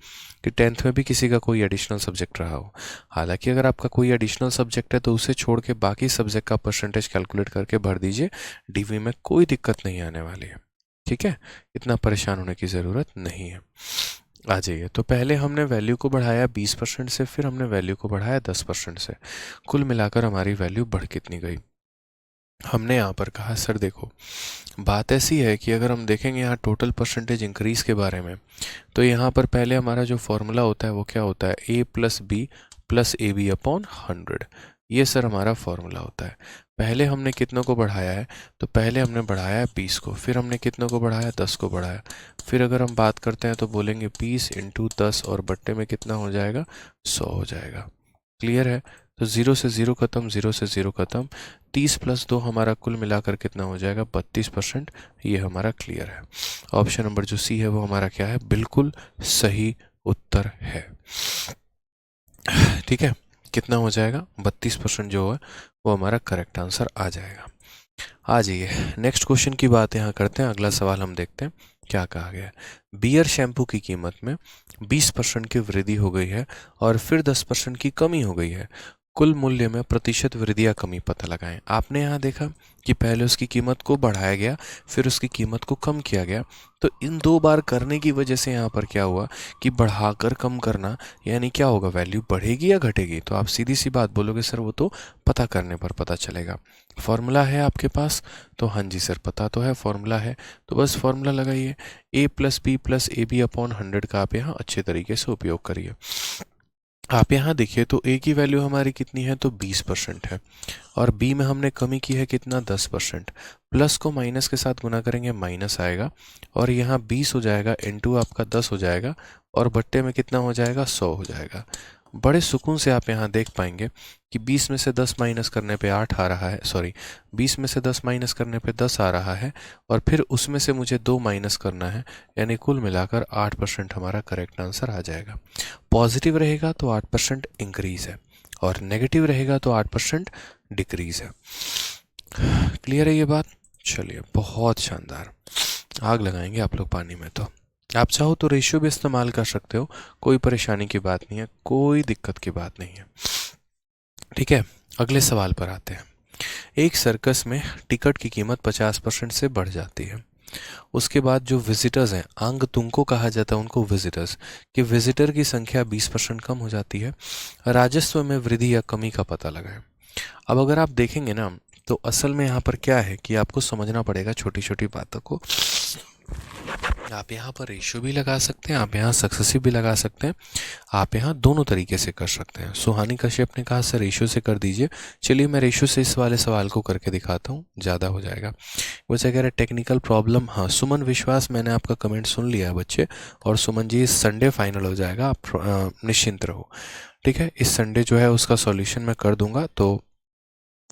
कि 10th में भी किसी का कोई एडिशनल सब्जेक्ट रहा हो। हालांकि अगर आपका कोई एडिशनल सब्जेक्ट है तो उसे छोड़ के बाकी सब्जेक्ट का परसेंटेज कैलकुलेट करके भर दीजिए, डीवी में कोई दिक्कत नहीं आने वाली है। ठीक है, इतना परेशान होने की ज़रूरत नहीं है। आ जाइए, तो पहले हमने वैल्यू को बढ़ाया 20% से, फिर हमने वैल्यू को बढ़ाया 10% से, कुल मिलाकर हमारी वैल्यू बढ़ कितनी गई। हमने यहाँ पर कहा सर देखो, बात ऐसी है कि अगर हम देखेंगे यहाँ टोटल परसेंटेज इंक्रीज के बारे में, तो यहाँ पर पहले हमारा जो फॉर्मूला होता है वो क्या होता है, a + b + ab/100। ये सर हमारा फॉर्मूला होता है। पहले हमने कितनों को बढ़ाया है, तो पहले हमने बढ़ाया 20 को, फिर हमने कितनों को बढ़ाया, 10 को बढ़ाया। फिर अगर हम बात करते हैं तो बोलेंगे 20 × 10 और बट्टे में कितना हो जाएगा, 100 हो जाएगा। क्लियर है? तो 0 से 0 खत्म, 0 से 0 खत्म, 30 + 2 हमारा कुल मिलाकर कितना हो जाएगा, 32%। ये हमारा क्लियर है। ऑप्शन नंबर जो सी है वो हमारा क्या है, बिल्कुल सही उत्तर है। ठीक है, कितना हो जाएगा, 32% जो है वो हमारा करेक्ट आंसर आ जाएगा। आ जाइए, नेक्स्ट क्वेश्चन की बात यहाँ करते हैं। अगला सवाल हम देखते हैं क्या कहा गया है। बियर शैम्पू की कीमत में 20% की वृद्धि हो गई है और फिर 10% की कमी हो गई है, कुल मूल्य में प्रतिशत वृद्धि या कमी पता लगाएं। आपने यहाँ देखा कि पहले उसकी कीमत को बढ़ाया गया, फिर उसकी कीमत को कम किया गया, तो इन 2 बार करने की वजह से यहाँ पर क्या हुआ कि बढ़ाकर कम करना, यानी क्या होगा, वैल्यू बढ़ेगी या घटेगी। तो आप सीधी सी बात बोलोगे सर वो तो पता करने पर पता चलेगा। फॉर्मूला है आपके पास, तो हाँ जी सर पता तो है, फॉर्मूला है, तो बस फॉर्मूला लगाइए, a + b + ab/100 का आप यहाँ अच्छे तरीके से उपयोग करिए। आप यहाँ देखिए तो a की वैल्यू हमारी कितनी है, तो 20% है, और b में हमने कमी की है कितना, 10%। प्लस को माइनस के साथ गुना करेंगे, माइनस आएगा, और यहाँ 20 हो जाएगा, इनटू आपका 10 हो जाएगा, और बट्टे में कितना हो जाएगा, 100 हो जाएगा। बड़े सुकून से आप यहाँ देख पाएंगे कि 20 में से 10 माइनस करने पे 8 आ रहा है, सॉरी 20 में से 10 माइनस करने पे 10 आ रहा है, और फिर उसमें से मुझे 2 माइनस करना है, यानी कुल मिलाकर 8% हमारा करेक्ट आंसर आ जाएगा। पॉजिटिव रहेगा तो 8% इंक्रीज है, और नेगेटिव रहेगा तो 8% डिक्रीज है। क्लियर है ये बात? चलिए, बहुत शानदार, आग लगाएंगे आप लोग पानी में। तो आप चाहो तो रेशियो भी इस्तेमाल कर सकते हो, कोई परेशानी की बात नहीं है, कोई दिक्कत की बात नहीं है। ठीक है, अगले सवाल पर आते हैं। एक सर्कस में टिकट की कीमत 50% से बढ़ जाती है, उसके बाद जो विजिटर्स हैं, आगंतुकों को कहा जाता है उनको विजिटर्स, कि विजिटर की संख्या 20% कम हो जाती है, राजस्व में वृद्धि या कमी का पता लगाएं। अब अगर आप देखेंगे ना, तो असल में यहाँ पर क्या है कि आपको समझना पड़ेगा छोटी छोटी बातों को। आप यहाँ पर रेशियो भी लगा सकते हैं, आप यहाँ सक्सेसिव भी लगा सकते हैं, आप यहाँ दोनों तरीके से कर सकते हैं। सुहानी कश्यप ने कहा सर रेशियो से कर दीजिए। चलिए मैं रेशियो से इस वाले सवाल को करके दिखाता हूँ, ज़्यादा हो जाएगा। बच्चा कह रहे टेक्निकल प्रॉब्लम, हाँ सुमन विश्वास, मैंने आपका कमेंट सुन लिया है बच्चे, और सुमन जी इस संडे फाइनल हो जाएगा, आप निश्चिंत रहो। ठीक है, इस संडे जो है उसका सॉल्यूशन मैं कर दूंगा, तो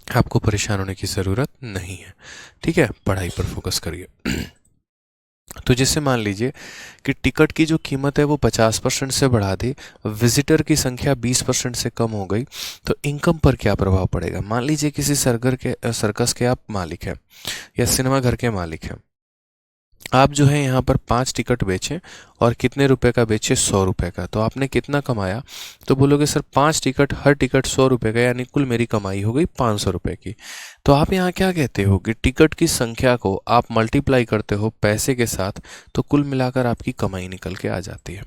आपको परेशान होने की ज़रूरत नहीं है। ठीक है, पढ़ाई पर फोकस करिए। तो जैसे मान लीजिए कि टिकट की जो कीमत है वो 50% से बढ़ा दी, विजिटर की संख्या 20% से कम हो गई, तो इनकम पर क्या प्रभाव पड़ेगा। मान लीजिए किसी सर्कस के आप मालिक हैं या सिनेमा घर के मालिक हैं। आप जो है यहाँ पर 5 टिकट बेचें और कितने रुपए का बेचे, 100 रुपए का, तो आपने कितना कमाया। तो बोलोगे सर 5 टिकट, हर टिकट 100 रुपए का, यानी कुल मेरी कमाई हो गई 500 रुपए की। तो आप यहाँ क्या कहते हो कि टिकट की संख्या को आप मल्टीप्लाई करते हो पैसे के साथ, तो कुल मिलाकर आपकी कमाई निकल के आ जाती है।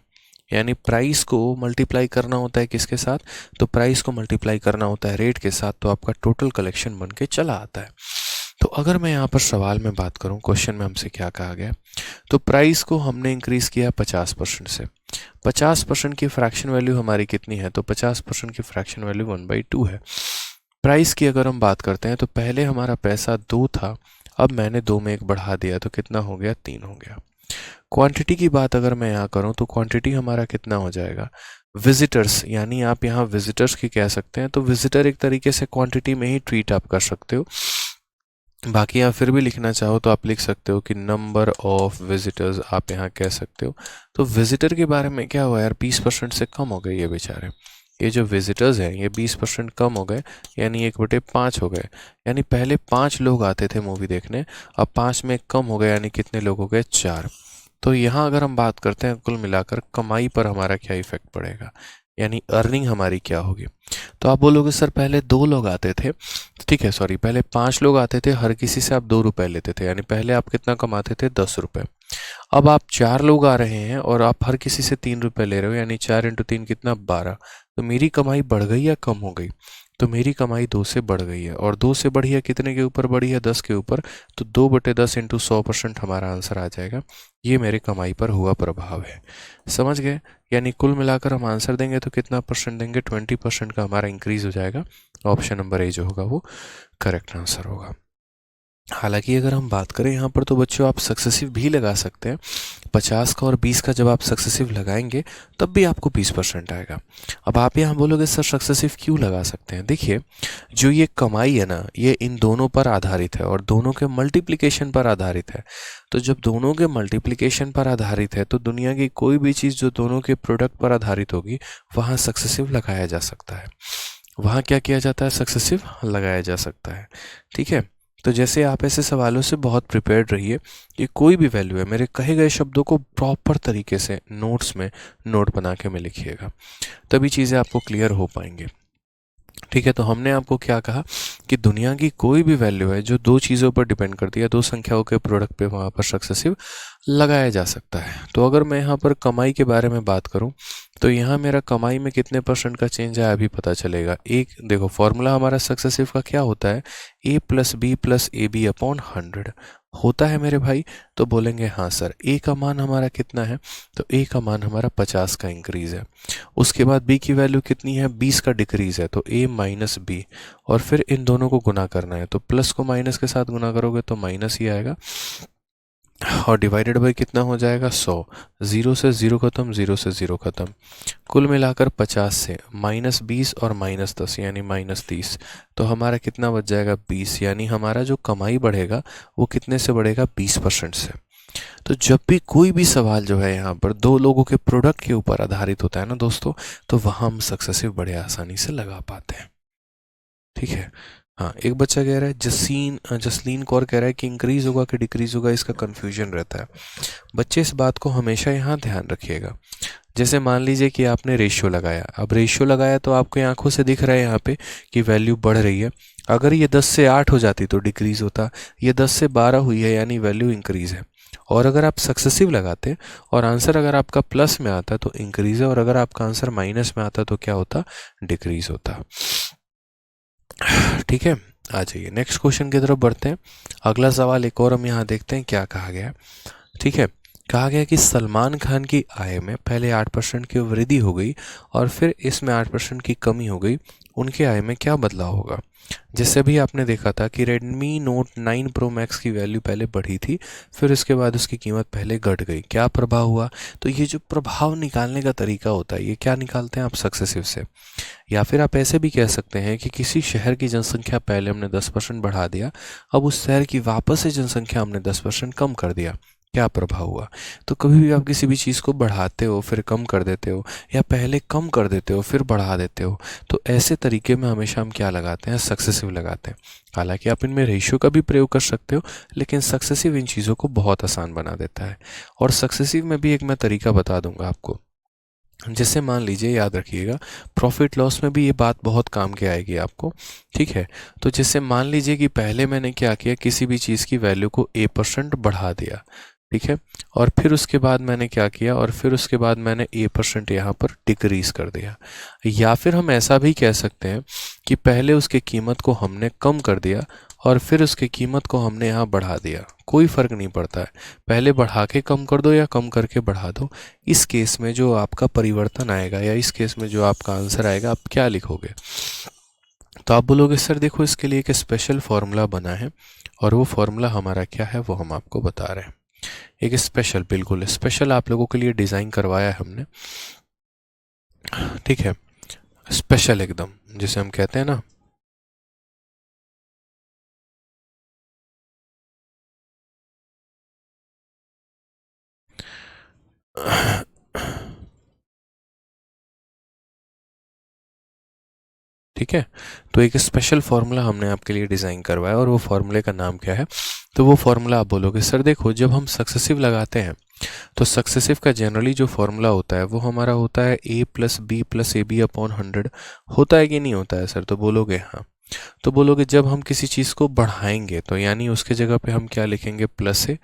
यानी प्राइस को मल्टीप्लाई करना होता है किसके साथ, तो प्राइस को मल्टीप्लाई करना होता है रेट के साथ, तो आपका टोटल कलेक्शन बन के चला आता है। तो अगर मैं यहाँ पर सवाल में बात करूँ, क्वेश्चन में हमसे क्या कहा गया, तो प्राइस को हमने इंक्रीज किया 50% से। 50% की फ्रैक्शन वैल्यू हमारी कितनी है, तो 50% की फ्रैक्शन वैल्यू 1/2 है। प्राइस की अगर हम बात करते हैं तो पहले हमारा पैसा 2 था, अब मैंने 2 में 1 बढ़ा दिया, तो कितना हो गया, 3 हो गया। क्वांटिटी की बात अगर मैं यहाँ करूँ तो क्वांटिटी हमारा कितना हो जाएगा, विजिटर्स, यानी आप यहाँ विजिटर्स की कह सकते हैं, तो विजिटर एक तरीके से क्वांटिटी में ही ट्रीट आप कर सकते हो। बाकी आप फिर भी लिखना चाहो तो आप लिख सकते हो कि नंबर ऑफ विजिटर्स आप यहाँ कह सकते हो। तो विजिटर के बारे में क्या हुआ यार, 20% से कम हो गए ये बेचारे, ये जो विजिटर्स हैं ये 20% कम हो गए, यानी 1/5 हो गए। यानी पहले 5 लोग आते थे मूवी देखने, अब 5 में कम हो गए, यानी कितने लोग हो गए, 4। तो यहाँ अगर हम बात करते हैं कुल मिलाकर कमाई पर हमारा क्या इफेक्ट पड़ेगा, यानी अर्निंग हमारी क्या होगी। तो आप बोलोगे सर पहले 2 लोग आते थे, ठीक है, सॉरी, पहले 5 लोग आते थे, हर किसी से आप 2 रुपए लेते थे, यानी पहले आप कितना कमाते थे, 10 रुपए। अब आप 4 लोग आ रहे हैं और आप हर किसी से 3 रुपए ले रहे हो, यानी 4 × 3 कितना, 12। तो मेरी कमाई बढ़ गई या कम हो गई, तो मेरी कमाई 2 से बढ़ गई है, और 2 से बढ़ी है कितने के ऊपर बढ़ी है, 10 के ऊपर, तो 2/10 × 100% हमारा आंसर आ जाएगा। ये मेरे कमाई पर हुआ प्रभाव है, समझ गए। यानी कुल मिलाकर हम आंसर देंगे तो कितना परसेंट देंगे, 20% का हमारा इंक्रीज हो जाएगा। ऑप्शन नंबर ए जो होगा वो करेक्ट आंसर होगा। हालांकि अगर हम बात करें यहाँ पर तो बच्चों आप सक्सेसिव भी लगा सकते हैं, 50 का और 20 का जब आप सक्सेसिव लगाएंगे तब भी आपको 20% आएगा। अब आप यहाँ बोलोगे सर सक्सेसिव क्यों लगा सकते हैं, देखिए जो ये कमाई है ना, ये इन दोनों पर आधारित है और दोनों के मल्टीप्लिकेशन पर आधारित है। तो जब दोनों के मल्टीप्लिकेशन पर आधारित है तो दुनिया की कोई भी चीज़ जो दोनों के प्रोडक्ट पर आधारित होगी वहाँ सक्सेसिव लगाया जा सकता है, वहाँ क्या किया जाता है, सक्सेसिव लगाया जा सकता है। ठीक है, तो जैसे आप ऐसे सवालों से बहुत प्रिपेयर्ड रहिए कि कोई भी वैल्यू है, मेरे कहे गए शब्दों को प्रॉपर तरीके से नोट्स में नोट बना के में लिखिएगा, तभी चीज़ें आपको क्लियर हो पाएंगी। ठीक है, तो हमने आपको क्या कहा कि दुनिया की कोई भी वैल्यू है जो 2 चीज़ों पर डिपेंड करती है, 2 संख्याओं के प्रोडक्ट पे वहाँ पर सक्सेसिव लगाया जा सकता है। तो अगर मैं यहाँ पर कमाई के बारे में बात करूँ तो यहाँ मेरा कमाई में कितने % का चेंज आया अभी पता चलेगा। एक देखो फॉर्मूला हमारा सक्सेसिव का क्या होता है, a + b + ab/100 होता है मेरे भाई। तो बोलेंगे हाँ सर, a का मान हमारा कितना है, तो a का मान हमारा 50 का इंक्रीज है। उसके बाद b की वैल्यू कितनी है, 20 का डिक्रीज है, तो a - b, और फिर इन दोनों को गुना करना है, तो प्लस को माइनस के साथ गुना करोगे तो माइनस ही आएगा, और डिवाइडेड बाई कितना हो जाएगा, 100। 0 से 0 खत्म, 0 से 0 खत्म, कुल मिलाकर 50 से -20 और -10 यानी -30, तो हमारा कितना बच जाएगा, 20। यानी हमारा जो कमाई बढ़ेगा वो कितने से बढ़ेगा, 20% से। तो जब भी कोई भी सवाल जो है यहाँ पर 2 लोगों के प्रोडक्ट के ऊपर आधारित होता है ना दोस्तों, तो वहाँ हम सक्सेसिव बड़े आसानी से लगा पाते हैं। ठीक है, हाँ, एक बच्चा कह रहा है, जसलीन कौर कह रहा है कि इंक्रीज होगा कि डिक्रीज होगा, इसका कन्फ्यूजन रहता है। बच्चे इस बात को हमेशा यहाँ ध्यान रखिएगा। जैसे मान लीजिए कि आपने रेशियो लगाया, अब रेशियो लगाया तो आपको आंखों से दिख रहा है यहाँ पे कि वैल्यू बढ़ रही है। अगर ये 10 से 8 हो जाती तो डिक्रीज होता, ये 10 से 12 हुई है यानी वैल्यू इंक्रीज है। और अगर आप सक्सेसिव लगाते और आंसर अगर आपका प्लस में आता तो इंक्रीज है, और अगर आपका आंसर माइनस में आता तो क्या होता, डिक्रीज होता। ठीक है, आ जाइए नेक्स्ट क्वेश्चन की तरफ बढ़ते हैं। अगला सवाल एक और हम यहाँ देखते हैं क्या कहा गया है। ठीक है, कहा गया कि सलमान खान की आय में पहले 8% की वृद्धि हो गई और फिर इसमें 8% की कमी हो गई, उनके आय में क्या बदलाव होगा। जैसे भी आपने देखा था कि Redmi Note 9 Pro Max की वैल्यू पहले बढ़ी थी, फिर उसके बाद उसकी कीमत पहले घट गई, क्या प्रभाव हुआ। तो ये जो प्रभाव निकालने का तरीका होता है, ये क्या निकालते हैं आप, सक्सेसिव से। या फिर आप ऐसे भी कह सकते हैं कि किसी शहर की जनसंख्या पहले हमने 10% बढ़ा दिया, अब उस शहर की वापस से जनसंख्या हमने 10% कम कर दिया, क्या प्रभाव हुआ। तो कभी भी आप किसी भी चीज़ को बढ़ाते हो फिर कम कर देते हो, या पहले कम कर देते हो फिर बढ़ा देते हो, तो ऐसे तरीके में हमेशा हम क्या लगाते हैं, सक्सेसिव लगाते हैं। हालांकि आप इनमें रेशियो का भी प्रयोग कर सकते हो, लेकिन सक्सेसिव इन चीज़ों को बहुत आसान बना देता है। और सक्सेसिव में भी एक मैं तरीका बता दूंगा आपको। जैसे मान लीजिए, याद रखिएगा, प्रॉफिट लॉस में भी ये बात बहुत काम के आएगी आपको। ठीक है, तो जैसे मान लीजिए कि पहले मैंने क्या किया, किसी भी चीज़ की वैल्यू को A% बढ़ा दिया। ठीक है, और फिर उसके बाद मैंने क्या किया, और फिर उसके बाद मैंने A% यहाँ पर डिक्रीज कर दिया। या फिर हम ऐसा भी कह सकते हैं कि पहले उसकी कीमत को हमने कम कर दिया और फिर उसकी कीमत को हमने यहाँ बढ़ा दिया। कोई फ़र्क नहीं पड़ता है, पहले बढ़ा के कम कर दो या कम करके बढ़ा दो। इस केस में जो आपका परिवर्तन आएगा, या इस केस में जो आपका आंसर आएगा, आप क्या लिखोगे। तो आप बोलोगे सर देखो, इसके लिए एक स्पेशल फॉर्मूला बना है, और वो फॉर्मूला हमारा क्या है वो हम आपको बता रहे हैं। एक स्पेशल, बिल्कुल स्पेशल आप लोगों के लिए डिज़ाइन करवाया है हमने। ठीक है, स्पेशल एकदम, जिसे हम कहते हैं ना। ठीक है, तो एक स्पेशल फार्मूला हमने आपके लिए डिज़ाइन करवाया, और वो फार्मूले का नाम क्या है। तो वो फार्मूला आप बोलोगे सर देखो, जब हम सक्सेसिव लगाते हैं तो सक्सेसिव का जनरली जो फार्मूला होता है वो हमारा होता है A+B+AB/100। होता है कि नहीं होता है सर, तो बोलोगे हाँ। तो बोलोगे जब हम किसी चीज़ को बढ़ाएंगे तो यानी उसके जगह पे हम क्या लिखेंगे, +A।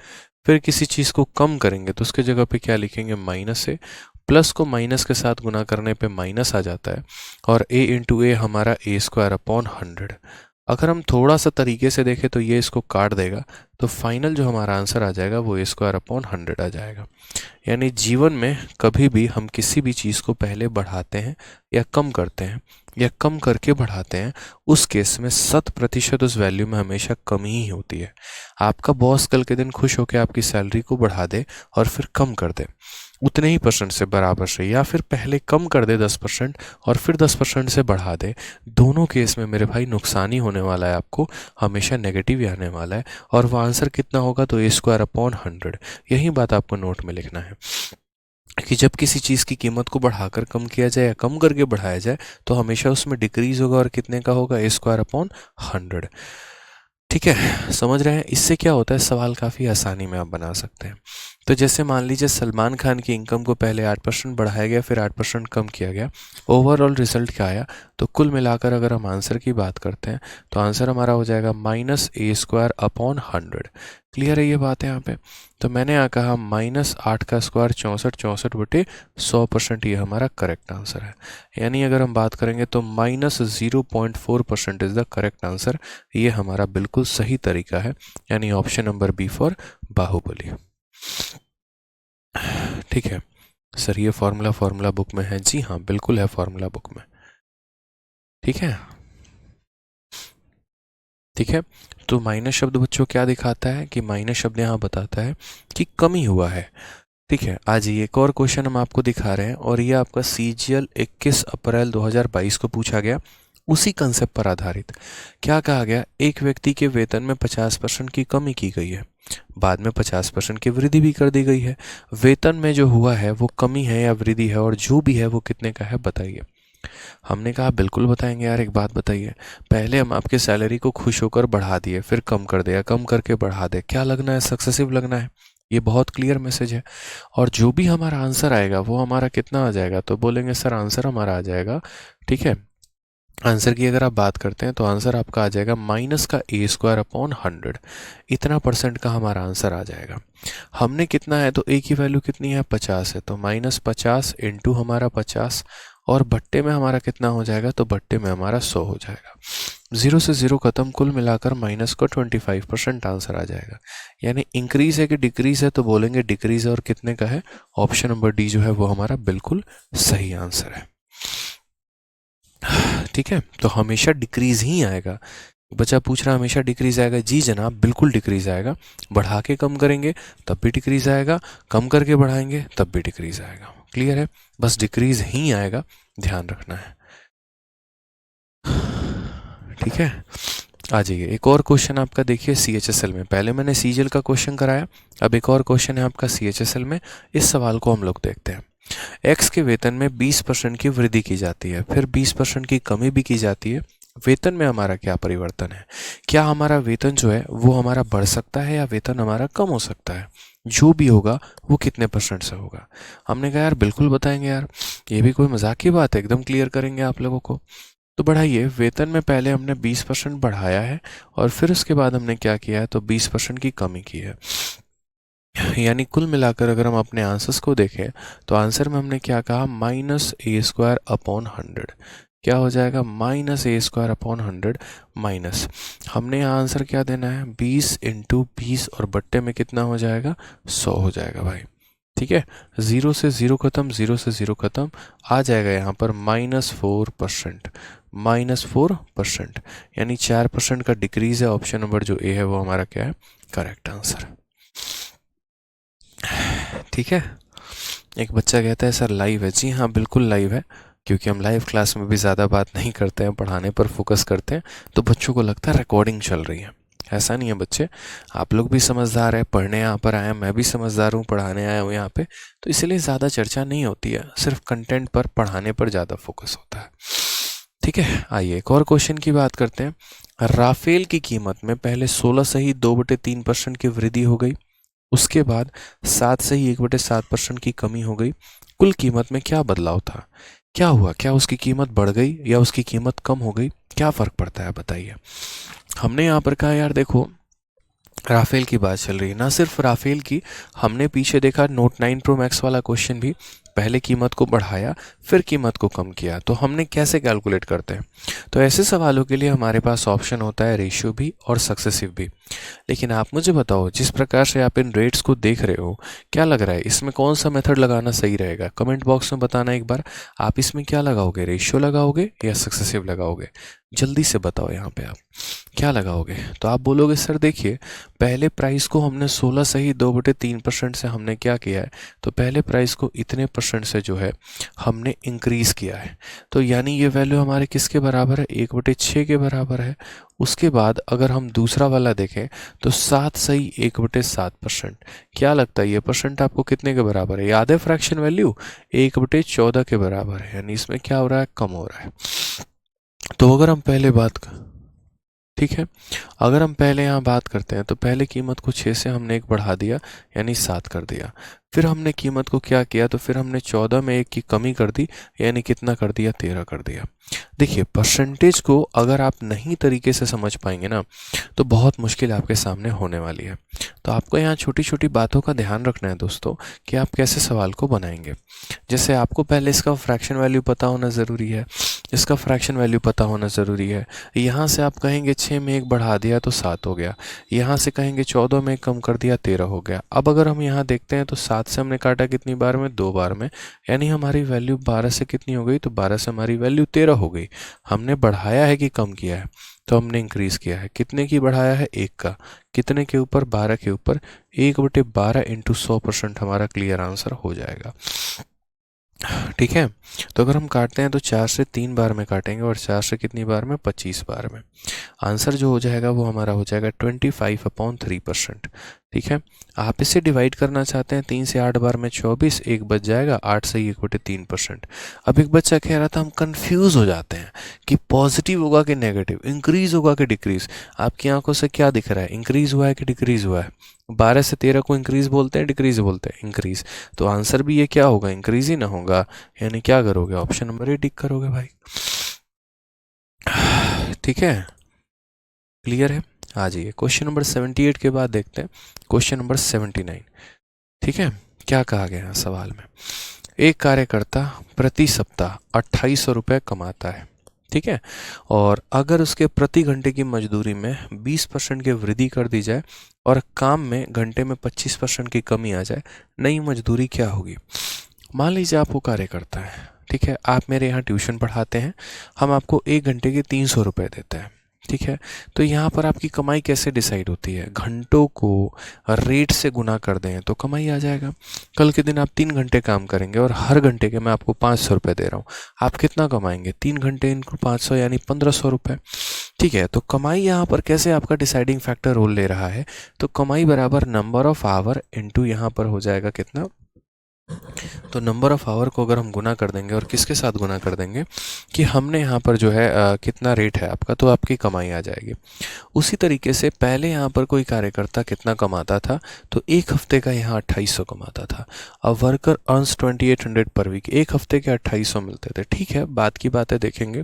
फिर किसी चीज़ को कम करेंगे तो उसके जगह पे क्या लिखेंगे, -A। प्लस को माइनस के साथ गुना करने पे माइनस आ जाता है, और A हमारा A²/100। अगर हम थोड़ा सा तरीके से देखें तो ये इसको काट देगा, तो फाइनल जो हमारा आंसर आ जाएगा वो A²/100 आ जाएगा। यानी जीवन में कभी भी हम किसी भी चीज़ को पहले बढ़ाते हैं या कम करते हैं, या कम करके बढ़ाते हैं, उस केस में 100% उस वैल्यू में हमेशा कमी ही होती है। आपका बॉस कल के दिन खुश होकर आपकी सैलरी को बढ़ा दे और फिर कम कर दे उतने ही परसेंट से, बराबर से, या फिर पहले कम कर दे 10% और फिर 10% से बढ़ा दे, दोनों केस में मेरे भाई नुकसान ही होने वाला है आपको, हमेशा नेगेटिव ही आने वाला है। और वो आंसर कितना होगा, तो A²/100। यही बात आपको नोट में लिखना है कि जब किसी चीज़ की कीमत को बढ़ाकर कम किया जाए या कम करके बढ़ाया जाए तो हमेशा उसमें डिक्रीज होगा, और कितने का होगा, A²/100। ठीक है, समझ रहे हैं। इससे क्या होता है, सवाल काफ़ी आसानी में आप बना सकते हैं। तो जैसे मान लीजिए सलमान खान की इनकम को पहले 8% बढ़ाया गया, फिर 8% कम किया गया, ओवरऑल रिजल्ट क्या आया। तो कुल मिलाकर अगर हम आंसर की बात करते हैं तो आंसर हमारा हो जाएगा -A²/100। क्लियर है ये बात है यहाँ पे। तो मैंने यहाँ कहा -8 का स्क्वायर 64, 64/100%, ये हमारा करेक्ट आंसर है। यानी अगर हम बात करेंगे तो -0.4% इज़ द करेक्ट आंसर। ये हमारा बिल्कुल सही तरीका है, यानी option number B for Baahubali. ठीक है सर, ये फॉर्मूला बुक में है? जी हाँ, बिल्कुल है फॉर्मूला बुक में। ठीक है, ठीक है। तो माइनस शब्द बच्चों क्या दिखाता है, कि माइनस शब्द यहाँ बताता है कि कमी हुआ है। ठीक है, आज ये एक और क्वेश्चन हम आपको दिखा रहे हैं, और ये आपका CGL 21 अप्रैल 2022 को पूछा गया। उसी कंसेप्ट पर आधारित क्या कहा गया, एक व्यक्ति के वेतन में 50% की कमी की गई है, बाद में 50% की वृद्धि भी कर दी गई है। वेतन में जो हुआ है वो कमी है या वृद्धि है, और जो भी है वो कितने का है, बताइए। हमने कहा बिल्कुल बताएंगे यार। एक बात बताइए, पहले हम आपके सैलरी को खुश होकर बढ़ा दिए, फिर कम कर दिया, कम करके बढ़ा दे, क्या लगना है, सक्सेसिव लगना है। ये बहुत क्लियर मैसेज है। और जो भी हमारा आंसर आएगा वो हमारा कितना आ जाएगा, तो बोलेंगे सर आंसर हमारा आ जाएगा। ठीक है, आंसर की अगर आप बात करते हैं तो आंसर आपका आ जाएगा माइनस का A²/100। इतना परसेंट का हमारा आंसर आ जाएगा। हमने कितना है, तो A की वैल्यू कितनी है, 50 है, तो -50 इंटू हमारा 50, और बट्टे में हमारा कितना हो जाएगा, तो बट्टे में हमारा 100 हो जाएगा। 0 से 0 खत्म, कुल मिलाकर माइनस का 25% आंसर आ जाएगा। यानी इंक्रीज है कि डिक्रीज है, तो बोलेंगे डिक्रीज है, और कितने का है, ऑप्शन नंबर डी जो है वो हमारा बिल्कुल सही आंसर है। ठीक है, तो हमेशा डिक्रीज ही आएगा। बच्चा पूछ रहा हमेशा डिक्रीज आएगा, जी जनाब बिल्कुल डिक्रीज आएगा। बढ़ा के कम करेंगे तब भी डिक्रीज आएगा, कम करके बढ़ाएंगे तब भी डिक्रीज आएगा। क्लियर है, बस डिक्रीज ही आएगा, ध्यान रखना है। ठीक है, आ जाइए, एक और क्वेश्चन आपका देखिए CHSL में। पहले मैंने CGL का क्वेश्चन कराया, अब एक और क्वेश्चन है आपका CHSL में। इस सवाल को हम लोग देखते हैं। एक्स के वेतन में 20% की वृद्धि की जाती है, फिर 20% की कमी भी की जाती है। वेतन में हमारा क्या परिवर्तन है? क्या हमारा वेतन जो है वो हमारा बढ़ सकता है या वेतन हमारा कम हो सकता है? जो भी होगा वो कितने % से होगा? हमने कहा यार बिल्कुल बताएंगे यार, ये भी कोई मजाक की बात है, एकदम क्लियर करेंगे आप लोगों को। तो बढ़ाइए, वेतन में पहले हमने 20% बढ़ाया है और फिर उसके बाद हमने क्या किया है, तो 20% की कमी की है। यानी कुल मिलाकर अगर हम अपने आंसर्स को देखें तो आंसर में हमने क्या कहा, -a² अपॉन 100। क्या हो जाएगा, -a² अपॉन 100 माइनस, हमने यहाँ आंसर क्या देना है, 20 × 20 और बट्टे में कितना हो जाएगा, 100 हो जाएगा भाई। ठीक है, 0 से 0 खत्म, 0 से 0 खत्म, आ जाएगा यहाँ पर -4%। -4%, यानी 4% का डिक्रीज है। ऑप्शन नंबर जो ए है वो हमारा क्या है, करेक्ट आंसर। ठीक है, एक बच्चा कहता है सर लाइव है। जी हाँ, बिल्कुल लाइव है, क्योंकि हम लाइव क्लास में भी ज़्यादा बात नहीं करते हैं, पढ़ाने पर फोकस करते हैं, तो बच्चों को लगता है रिकॉर्डिंग चल रही है। ऐसा नहीं है बच्चे, आप लोग भी समझदार है, पढ़ने यहाँ पर आए हैं, मैं भी समझदार हूँ, पढ़ाने आया हूँ यहाँ पे, तो इसलिए ज़्यादा चर्चा नहीं होती है, सिर्फ कंटेंट पर, पढ़ाने पर ज़्यादा फोकस होता है। ठीक है, आइए एक और क्वेश्चन की बात करते हैं। राफेल की कीमत में पहले 16 सही 2/3% की वृद्धि हो गई, उसके बाद 7 से ही 1/7% की कमी हो गई। कुल कीमत में क्या बदलाव था? क्या हुआ, क्या उसकी कीमत बढ़ गई या उसकी कीमत कम हो गई? क्या फर्क पड़ता है बताइए। हमने यहाँ पर कहा यार देखो, राफेल की बात चल रही है, ना सिर्फ राफेल की, हमने पीछे देखा नोट 9 प्रो मैक्स वाला क्वेश्चन भी, पहले कीमत को बढ़ाया फिर कीमत को कम किया। तो हमने कैसे कैलकुलेट करते हैं, तो ऐसे सवालों के लिए हमारे पास ऑप्शन होता है रेशियो भी और सक्सेसिव भी। लेकिन आप मुझे बताओ, जिस प्रकार से आप इन रेट्स को देख रहे हो, क्या लग रहा है इसमें कौन सा मेथड लगाना सही रहेगा? कमेंट बॉक्स में बताना एक बार, आप इसमें क्या लगाओगे, रेशियो लगाओगे या सक्सेसिव लगाओगे? जल्दी से बताओ यहाँ पे आप क्या लगाओगे। तो आप बोलोगे सर देखिए, पहले प्राइस को हमने 16 सही 2/3% से हमने क्या किया है, तो पहले प्राइस को इतने % से जो है हमने इंक्रीज़ किया है, तो यानी ये वैल्यू हमारे किसके बराबर है, 1/6 के बराबर है। उसके बाद अगर हम दूसरा वाला देखें तो 7 सही 1/7%, क्या लगता है ये % आपको कितने के बराबर है? याद है फ्रैक्शन वैल्यू, 1/14 के बराबर है, यानी इसमें क्या हो रहा है, कम हो रहा है। तो अगर हम पहले बात ठीक है, अगर हम पहले यहाँ बात करते हैं तो पहले कीमत को 6 से हमने 1 बढ़ा दिया, यानी 7 कर दिया। फिर हमने कीमत को क्या किया, तो फिर हमने 14 में 1 की कमी कर दी, यानी कितना कर दिया, 13 कर दिया। देखिए, परसेंटेज को अगर आप नहीं तरीके से समझ पाएंगे ना, तो बहुत मुश्किल आपके सामने होने वाली है। तो आपको यहाँ छोटी छोटी बातों का ध्यान रखना है दोस्तों, कि आप कैसे सवाल को बनाएंगे। जैसे आपको पहले इसका फ्रैक्शन वैल्यू पता होना ज़रूरी है, इसका फ्रैक्शन वैल्यू पता होना ज़रूरी है। यहाँ से आप कहेंगे 6 में 1 बढ़ा दिया तो 7 हो गया, यहाँ से कहेंगे 14 में 1 कम कर दिया 13 हो गया। अब अगर हम यहाँ देखते हैं तो 7 से हमने काटा कितनी बार में, 2 बार में, यानी हमारी वैल्यू 12 से कितनी हो गई, तो 12 से हमारी वैल्यू 13 हो गई। हमने बढ़ाया है कि कम किया है, तो हमने इंक्रीज़ किया है। कितने की बढ़ाया है, 1 का, कितने के ऊपर, 12 के ऊपर, 1/12 × 100% हमारा क्लियर आंसर हो जाएगा। ठीक है, तो अगर हम काटते हैं तो 4 से 3 बार में काटेंगे और 4 से कितनी बार में, 25 बार में। आंसर जो हो जाएगा वो हमारा हो जाएगा 25/3%। ठीक है, आप इसे डिवाइड करना चाहते हैं 3 से 8 बार में, 24, 1 बच जाएगा, 8 से 1/3%। अब एक बच्चा कह रहा था हम कंफ्यूज हो जाते हैं कि पॉजिटिव होगा कि नेगेटिव, इंक्रीज होगा कि डिक्रीज। आपकी आंखों से क्या दिख रहा है, इंक्रीज हुआ है कि डिक्रीज हुआ है? 12 से 13 को इंक्रीज बोलते हैं, डिक्रीज बोलते हैं, इंक्रीज। तो आंसर भी ये क्या होगा, इंक्रीज ही ना होगा, यानी क्या करोगे, ऑप्शन नंबर ए टिक करोगे भाई। ठीक है, क्लियर है। आ जाइए क्वेश्चन नंबर 78 के बाद देखते हैं क्वेश्चन नंबर 79। ठीक है, क्या कहा गया है सवाल में, एक कार्यकर्ता प्रति सप्ताह 2800 रुपये कमाता है। ठीक है, और अगर उसके प्रति घंटे की मजदूरी में 20% की वृद्धि कर दी जाए और काम में घंटे में 25% की कमी आ जाए, नई मजदूरी क्या होगी? मान लीजिए आप वो कार्यकर्ता है, ठीक है, आप मेरे यहाँ ट्यूशन पढ़ाते हैं, हम आपको 1 घंटे के 300 रुपये देते हैं। ठीक है। तो यहाँ पर आपकी कमाई कैसे डिसाइड होती है, घंटों को रेट से गुना कर दें तो कमाई आ जाएगा। कल के दिन आप 3 घंटे काम करेंगे और हर घंटे के मैं आपको 500 रुपये दे रहा हूँ, आप कितना कमाएंगे, 3 घंटे इनटू 500 यानी 1500 रुपये। ठीक है। तो कमाई यहाँ पर कैसे आपका डिसाइडिंग फैक्टर रोल ले रहा है, तो कमाई बराबर नंबर ऑफ आवर इनटू यहाँ पर हो जाएगा कितना, तो नंबर ऑफ आवर को अगर हम गुना कर देंगे और किसके साथ गुना कर देंगे कि हमने यहाँ पर जो है कितना रेट है आपका, तो आपकी कमाई आ जाएगी। उसी तरीके से पहले यहाँ पर कोई कार्यकर्ता कितना कमाता था, तो एक हफ्ते का यहाँ 2800 कमाता था। अब वर्कर अर्न्स 2800 पर वीक, एक हफ्ते के 2800 मिलते थे। ठीक है, बात की बातें देखेंगे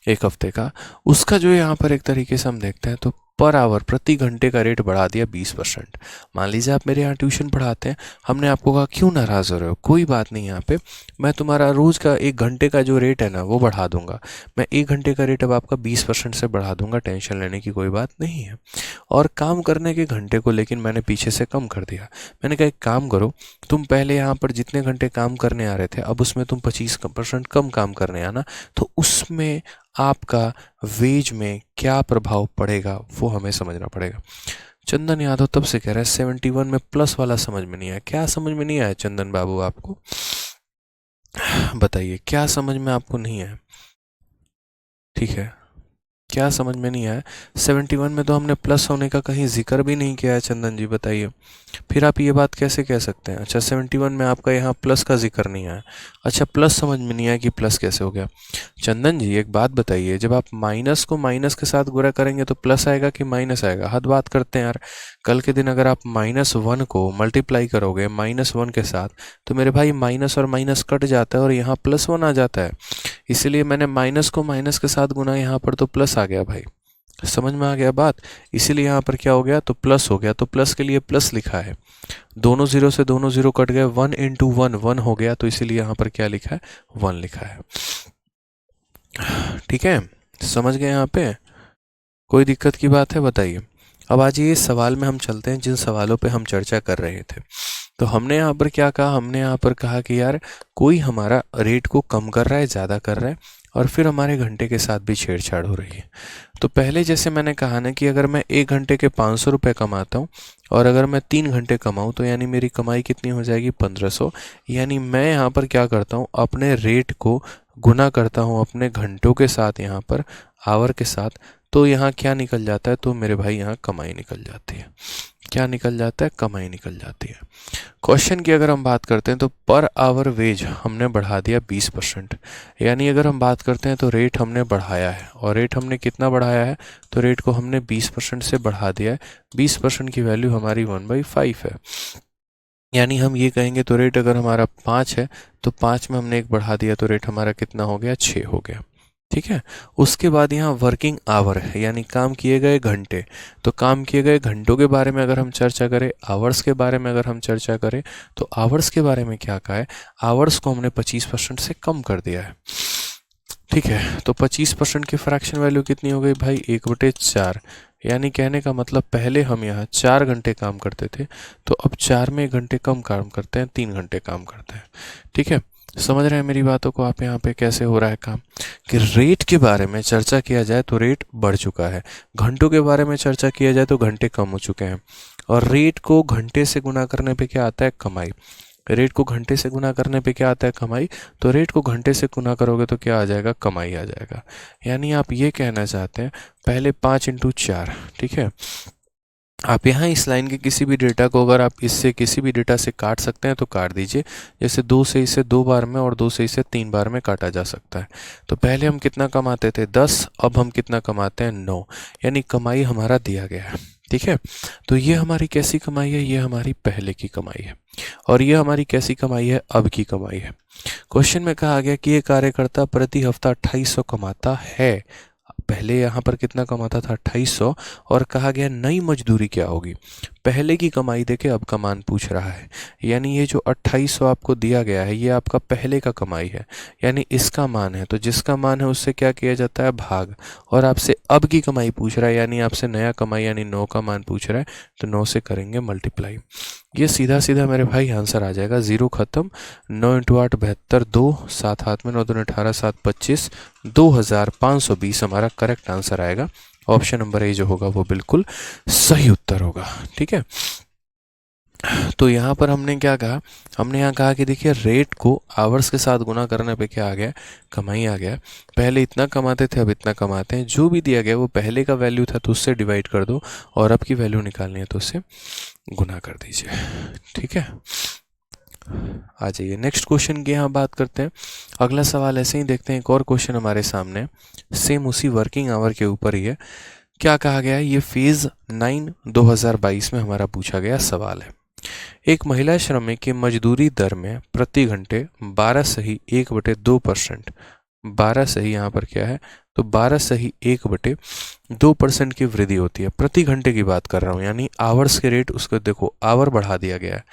एक हफ्ते का, उसका जो यहाँ पर एक तरीके से हम देखते हैं तो पर आवर प्रति घंटे का रेट बढ़ा दिया 20%। मान लीजिए आप मेरे यहाँ ट्यूशन पढ़ाते हैं, हमने आपको कहा क्यों नाराज़ हो रहे हो, कोई बात नहीं, यहाँ पे मैं तुम्हारा रोज़ का 1 घंटे का जो रेट है ना वो बढ़ा दूंगा, मैं 1 घंटे का रेट अब आपका 20% से बढ़ा दूंगा, टेंशन लेने की कोई बात नहीं है। और काम करने के घंटे को लेकिन मैंने पीछे से कम कर दिया। मैंने कहा एक काम करो, तुम पहले यहाँ पर जितने घंटे काम करने आ रहे थे अब उसमें तुम 25% कम काम करने आना, तो उसमें आपका वेज में क्या प्रभाव पड़ेगा वो हमें समझना पड़ेगा। चंदन यादव तब से कह रहा है 71 में प्लस वाला समझ में नहीं आया। क्या समझ में नहीं आया चंदन बाबू आपको, बताइए क्या समझ में आपको नहीं आया। ठीक है, क्या समझ में नहीं आया। 71 में तो हमने प्लस होने का कहीं जिक्र भी नहीं किया है चंदन जी, बताइए फिर आप ये बात कैसे कह सकते हैं। अच्छा 71 में आपका यहाँ प्लस का जिक्र नहीं आया, अच्छा प्लस समझ में नहीं आया कि प्लस कैसे हो गया। चंदन जी एक बात बताइए, जब आप माइनस को माइनस के साथ गुणा करेंगे तो प्लस आएगा कि माइनस आएगा, हद बात करते हैं यार। कल के दिन अगर आप -1 को मल्टीप्लाई करोगे -1 के साथ तो मेरे भाई माइनस और माइनस कट जाता है और यहाँ +1 आ जाता है, इसलिए मैंने माइनस को माइनस के साथ गुना, यहाँ पर तो प्लस आ गया भाई, समझ में आ गया बात। इसीलिए यहाँ पर क्या हो गया, तो प्लस हो गया, तो प्लस के लिए प्लस लिखा है, दोनों जीरो से दोनों जीरो कट गए, 1 इंटू 1 1 हो गया, तो इसीलिए यहाँ पर क्या लिखा है 1 लिखा है। ठीक है, समझ गए यहाँ पे, कोई दिक्कत की बात है बताइए। अब आज ये सवाल में हम चलते हैं जिन सवालों पे हम चर्चा कर रहे थे। तो हमने यहाँ पर क्या कहा, हमने यहाँ पर कहा कि यार कोई हमारा रेट को कम कर रहा है, ज़्यादा कर रहा है, और फिर हमारे घंटे के साथ भी छेड़छाड़ हो रही है। तो पहले जैसे मैंने कहा ना कि अगर मैं 1 घंटे के 500 रुपये कमाता हूँ और अगर मैं 3 घंटे कमाऊँ तो यानी मेरी कमाई कितनी हो जाएगी 1500। यानी मैं यहाँ पर क्या करता हूँ, अपने रेट को गुना करता हूँ अपने घंटों के साथ, यहाँ पर आवर के साथ, तो यहाँ क्या निकल जाता है, तो मेरे भाई यहाँ कमाई निकल जाती है। क्या निकल जाता है, कमाई निकल जाती है। क्वेश्चन की अगर हम बात करते हैं तो पर आवर वेज हमने बढ़ा दिया 20%, यानी अगर हम बात करते हैं तो रेट हमने बढ़ाया है, और रेट हमने कितना बढ़ाया है, तो रेट को हमने 20% से बढ़ा दिया है। 20% की वैल्यू हमारी 1/5 है, यानी हम ये कहेंगे तो रेट अगर हमारा 5 है तो 5 में हमने 1 बढ़ा दिया तो रेट हमारा कितना हो गया, 6 हो गया। ठीक है, उसके बाद यहाँ वर्किंग आवर है, यानी काम किए गए घंटे। तो काम किए गए घंटों के बारे में अगर हम चर्चा करें, आवर्स के बारे में अगर हम चर्चा करें, तो आवर्स के बारे में क्या कहा है, आवर्स को हमने 25% से कम कर दिया है। ठीक है, तो 25% की फ्रैक्शन वैल्यू कितनी हो गई भाई, 1/4। यानी कहने का मतलब पहले हम यहाँ 4 घंटे काम करते थे, तो अब 4 में 1 घंटे कम काम करते हैं, 3 घंटे काम करते हैं। ठीक है, समझ रहे हैं मेरी बातों को आप, यहाँ पे कैसे हो रहा है काम, कि रेट के बारे में चर्चा किया जाए तो रेट बढ़ चुका है, घंटों के बारे में चर्चा किया जाए तो घंटे कम हो चुके हैं, और रेट को घंटे से गुना करने पे क्या आता है, कमाई। रेट को घंटे से गुना करने पे क्या आता है, कमाई। तो रेट को घंटे से गुना करोगे तो क्या आ जाएगा, कमाई आ जाएगा। यानी आप ये कहना चाहते हैं पहले 5 इंटू 4। ठीक है, आप यहाँ इस लाइन के किसी भी डेटा को अगर आप इससे किसी भी डेटा से काट सकते हैं तो काट दीजिए, जैसे 2 से इसे 2 बार में और 2 से इसे 3 बार में काटा जा सकता है। तो पहले हम कितना कमाते थे 10, अब हम कितना कमाते हैं 9, यानी कमाई हमारा दिया गया है। ठीक है, तो ये हमारी कैसी कमाई है, ये हमारी पहले की कमाई है, और ये हमारी कैसी कमाई है, अब की कमाई है। क्वेश्चन में कहा गया कि ये कार्यकर्ता प्रति हफ्ता 2800 कमाता है, पहले यहाँ पर कितना कमाता था 2800, और कहा गया नई मजदूरी क्या होगी। पहले की कमाई देके अब का मान पूछ रहा है, यानी ये जो 2800 आपको दिया गया है ये आपका पहले का कमाई है, यानी इसका मान है, तो जिसका मान है उससे क्या किया जाता है, भाग, और आपसे अब की कमाई पूछ रहा है, यानी आपसे नया कमाई यानी 9 का मान पूछ रहा है, तो 9 से करेंगे मल्टीप्लाई। ये सीधा सीधा मेरे भाई आंसर आ जाएगा, 0 खत्म, 9 इंटू 8 72, 2 7 हाथ में 9 2 18 7 25, 2520 हमारा करेक्ट आंसर आएगा ऑप्शन नंबर ए जो होगा वो बिल्कुल सही उत्तर होगा। ठीक है, तो यहाँ पर हमने क्या कहा, हमने यहाँ कहा कि देखिए रेट को आवर्स के साथ गुना करने पे क्या आ गया, कमाई आ गया। पहले इतना कमाते थे, अब इतना कमाते हैं। जो भी दिया गया वो पहले का वैल्यू था तो उससे डिवाइड कर दो, और अब की वैल्यू निकालनी है तो उससे गुना कर दीजिए। ठीक है, आ जाइए नेक्स्ट क्वेश्चन की यहाँ बात करते हैं। अगला सवाल ऐसे ही देखते हैं, एक और क्वेश्चन हमारे सामने सेम उसी वर्किंग आवर के ऊपर ही है। क्या कहा गया है, ये फेज 9 2022 में हमारा पूछा गया सवाल है। एक महिला श्रमिक की मजदूरी दर में प्रति घंटे 12 सही 1/2%, 12 सही यहाँ पर क्या है, तो 12 सही 1/2% की वृद्धि होती है। प्रति घंटे की बात कर रहा हूँ, यानी आवर्स के रेट उसको देखो आवर बढ़ा दिया गया है।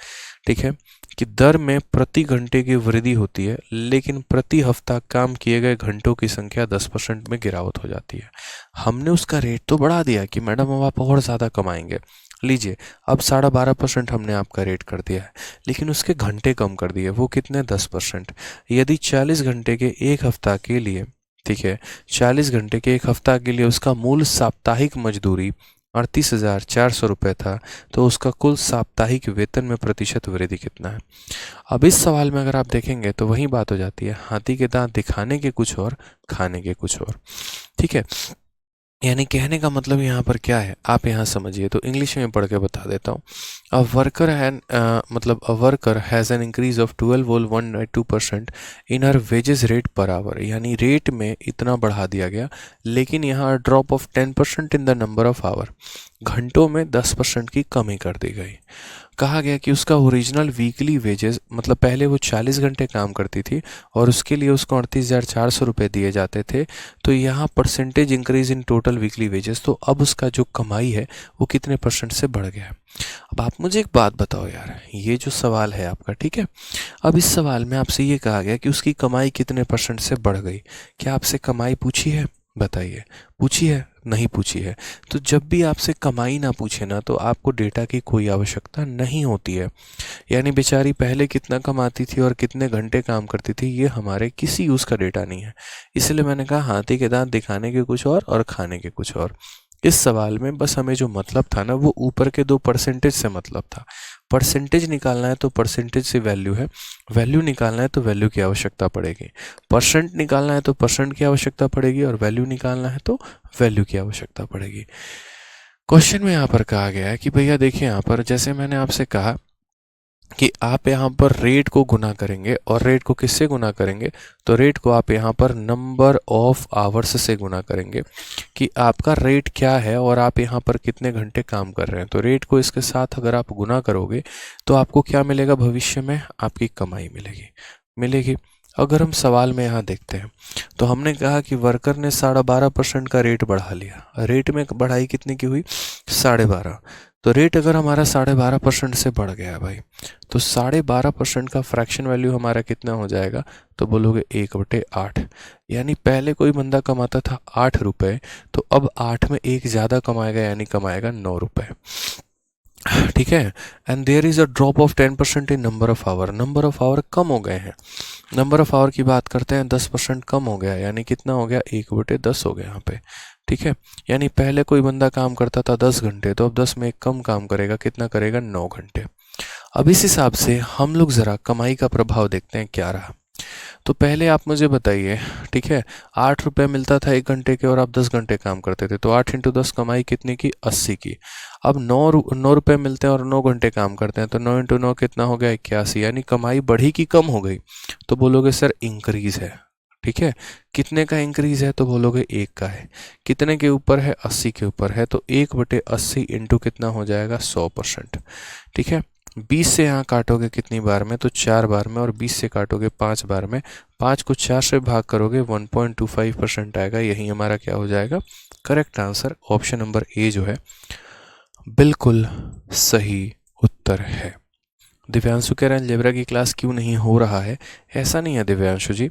ठीक है, कि दर में प्रति घंटे की वृद्धि होती है, लेकिन प्रति हफ्ता काम किए गए घंटों की संख्या 10% में गिरावट हो जाती है। हमने उसका रेट तो बढ़ा दिया कि मैडम अब आप और ज़्यादा कमाएंगे, लीजिए अब 12.5% हमने आपका रेट कर दिया है, लेकिन उसके घंटे कम कर दिए, वो कितने, 10%। यदि 40 घंटे के एक हफ्ता के लिए, ठीक है, 40 घंटे के एक हफ्ता के लिए उसका मूल साप्ताहिक मजदूरी 38,400 रुपये था, तो उसका कुल साप्ताहिक वेतन में प्रतिशत वृद्धि कितना है। अब इस सवाल में अगर आप देखेंगे तो वही बात हो जाती है, हाथी के दांत दिखाने के कुछ और, खाने के कुछ और। ठीक है, यानी कहने का मतलब यहाँ पर क्या है, आप यहाँ समझिए, तो इंग्लिश में पढ़ के बता देता हूँ। A worker has an increase of 12.2% in her wages rate per hour, यानी रेट में इतना बढ़ा दिया गया, लेकिन यहाँ drop of 10% in the number of hour, घंटों में 10% की कमी कर दी गई। कहा गया कि उसका ओरिजिनल वीकली वेजेस, मतलब पहले वो 40 घंटे काम करती थी और उसके लिए उसको 38,400 रुपये दिए जाते थे, तो यहाँ percentage increase in total weekly wages, तो अब उसका जो कमाई है वो कितने परसेंट से बढ़ गया है। अब आप मुझे एक बात बताओ यार, ये जो सवाल है आपका, ठीक है, अब इस सवाल में आपसे ये कहा गया कि उसकी कमाई कितने परसेंट से बढ़ गई। क्या आपसे कमाई पूछी है, बताइए, पूछी है, नहीं पूछी है। तो जब भी आपसे कमाई ना पूछे ना, तो आपको डेटा की कोई आवश्यकता नहीं होती है। यानी बेचारी पहले कितना कमाती थी और कितने घंटे काम करती थी, ये हमारे किसी यूज़ का डेटा नहीं है। इसलिए मैंने कहा हाथी के दांत दिखाने के कुछ और खाने के कुछ और। इस सवाल में बस हमें जो मतलब था ना, वो ऊपर के 2% से मतलब था। परसेंटेज निकालना है तो परसेंटेज से वैल्यू है, वैल्यू निकालना है तो वैल्यू की आवश्यकता पड़ेगी, परसेंट निकालना है तो परसेंट की आवश्यकता पड़ेगी, और वैल्यू निकालना है तो वैल्यू की आवश्यकता पड़ेगी। क्वेश्चन में यहाँ पर कहा गया है कि भैया देखिए, यहाँ पर जैसे मैंने आपसे कहा कि आप यहाँ पर रेट को गुना करेंगे, और रेट को किससे गुना करेंगे, तो रेट को आप यहाँ पर नंबर ऑफ आवर्स से गुना करेंगे कि आपका रेट क्या है और आप यहाँ पर कितने घंटे काम कर रहे हैं। तो रेट को इसके साथ अगर आप गुना करोगे तो आपको क्या मिलेगा, भविष्य में आपकी कमाई मिलेगी। अगर हम सवाल में यहाँ देखते हैं तो हमने कहा कि वर्कर ने 12.5% का रेट बढ़ा लिया, रेट में बढ़ाई कितने की हुई, 12.5। तो रेट अगर हमारा 12.5% से बढ़ गया भाई, तो 12.5% का फ्रैक्शन वैल्यू हमारा कितना हो जाएगा, तो बोलोगे 1/8। यानी पहले कोई बंदा कमाता था 8 रुपये, तो अब 8 में एक ज़्यादा कमाएगा, यानी कमाएगा 9 रुपये। ठीक है, and there is a drop of 10% in number of hour, number of hour कम हो गए हैं। नंबर ऑफ आवर की बात करते हैं, 10% कम हो गया, यानी कितना हो गया, 1/10 हो गया यहाँ पे। ठीक है, यानी पहले कोई बंदा काम करता था 10 घंटे, तो अब 10 में एक कम काम करेगा, कितना करेगा, 9 घंटे। अब इस हिसाब से हम लोग ज़रा कमाई का प्रभाव देखते हैं क्या रहा। तो पहले आप मुझे बताइए, ठीक है, 8 रुपये मिलता था 1 घंटे के और आप 10 घंटे काम करते थे, तो 8 × 10 कमाई कितनी की, 80 की। अब 9 रुपये मिलते हैं और 9 घंटे काम करते हैं, तो 9 × 9 कितना हो गया, 81। यानी कमाई बढ़ी कि कम हो गई, तो बोलोगे सर इंक्रीज है। ठीक है, कितने का इंक्रीज है, तो बोलोगे 1 का है। कितने के ऊपर है, 80 के ऊपर है, तो 1/80 इंटू कितना हो जाएगा, 100%। ठीक है, 20 से यहाँ काटोगे कितनी बार में, तो 4 बार में, और 20 से काटोगे 5 बार में, 5 को 4 से भाग करोगे 1.25% आएगा। यही हमारा क्या हो जाएगा, correct answer. Option number A जो है बिल्कुल सही उत्तर है। दिव्यांशु कह रहे हैं अलजेब्रा की क्लास क्यों नहीं हो रहा है, ऐसा नहीं है दिव्यांशु जी।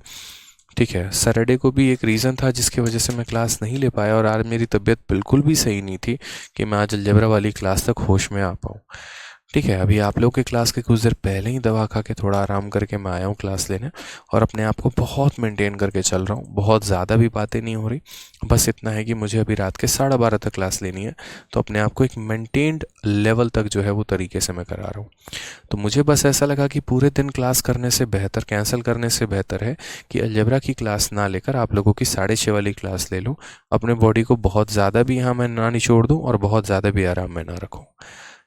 ठीक है, सैटरडे को भी एक रीज़न था जिसकी वजह से मैं क्लास नहीं ले पाया, और आज मेरी तबीयत बिल्कुल भी सही नहीं थी कि मैं आज अलजेब्रा वाली क्लास तक होश में आ पाऊँ। ठीक है, अभी आप लोग के क्लास के कुछ देर पहले ही दवा खा के थोड़ा आराम करके मैं आया हूँ क्लास लेने, और अपने आप को बहुत मेंटेन करके चल रहा हूँ। बहुत ज़्यादा भी बातें नहीं हो रही, बस इतना है कि मुझे अभी रात के 12:30 तक क्लास लेनी है, तो अपने आप को एक मेंटेन्ड लेवल तक जो है वो तरीके से मैं करा रहा हूँ। तो मुझे बस ऐसा लगा कि पूरे दिन क्लास करने से बेहतर, कैंसिल करने से बेहतर है कि अलजेब्रा की क्लास ना लेकर आप लोगों की 6:30 वाली क्लास ले लूँ। अपने बॉडी को बहुत ज़्यादा भी यहाँ मैं ना निचोड़ दूँ और बहुत ज़्यादा भी आराम में ना रखूँ।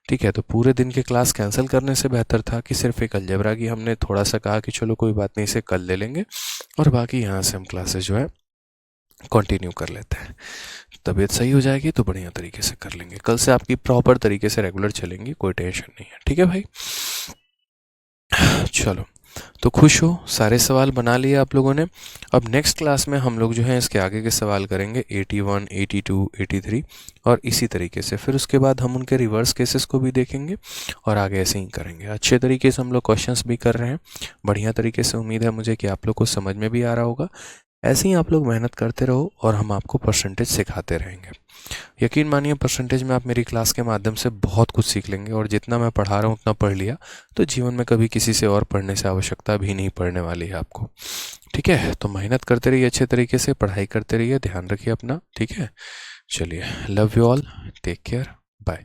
ठीक है, तो पूरे दिन के क्लास कैंसिल करने से बेहतर था कि सिर्फ एक अलजेब्रा की हमने थोड़ा सा कहा कि चलो कोई बात नहीं, इसे कल ले लेंगे, और बाकी यहाँ से हम क्लासेस जो है कंटिन्यू कर लेते हैं। तबीयत सही हो जाएगी तो बढ़िया तरीके से कर लेंगे, कल से आपकी प्रॉपर तरीके से रेगुलर चलेंगी, कोई टेंशन नहीं है। ठीक है भाई, चलो, तो खुश हो, सारे सवाल बना लिए आप लोगों ने। अब नेक्स्ट क्लास में हम लोग जो है इसके आगे के सवाल करेंगे 81, 82, 83, और इसी तरीके से फिर उसके बाद हम उनके रिवर्स केसेस को भी देखेंगे और आगे ऐसे ही करेंगे। अच्छे तरीके से हम लोग क्वेश्चंस भी कर रहे हैं, बढ़िया तरीके से। उम्मीद है मुझे कि आप लोग को समझ में भी आ रहा होगा। ऐसे ही आप लोग मेहनत करते रहो और हम आपको परसेंटेज सिखाते रहेंगे। यकीन मानिए, परसेंटेज में आप मेरी क्लास के माध्यम से बहुत कुछ सीख लेंगे, और जितना मैं पढ़ा रहा हूँ उतना पढ़ लिया तो जीवन में कभी किसी से और पढ़ने से आवश्यकता भी नहीं पड़ने वाली है आपको। ठीक है, तो मेहनत करते रहिए, अच्छे तरीके से पढ़ाई करते रहिए, ध्यान रखिए अपना। ठीक है, चलिए, love you all, take care, bye.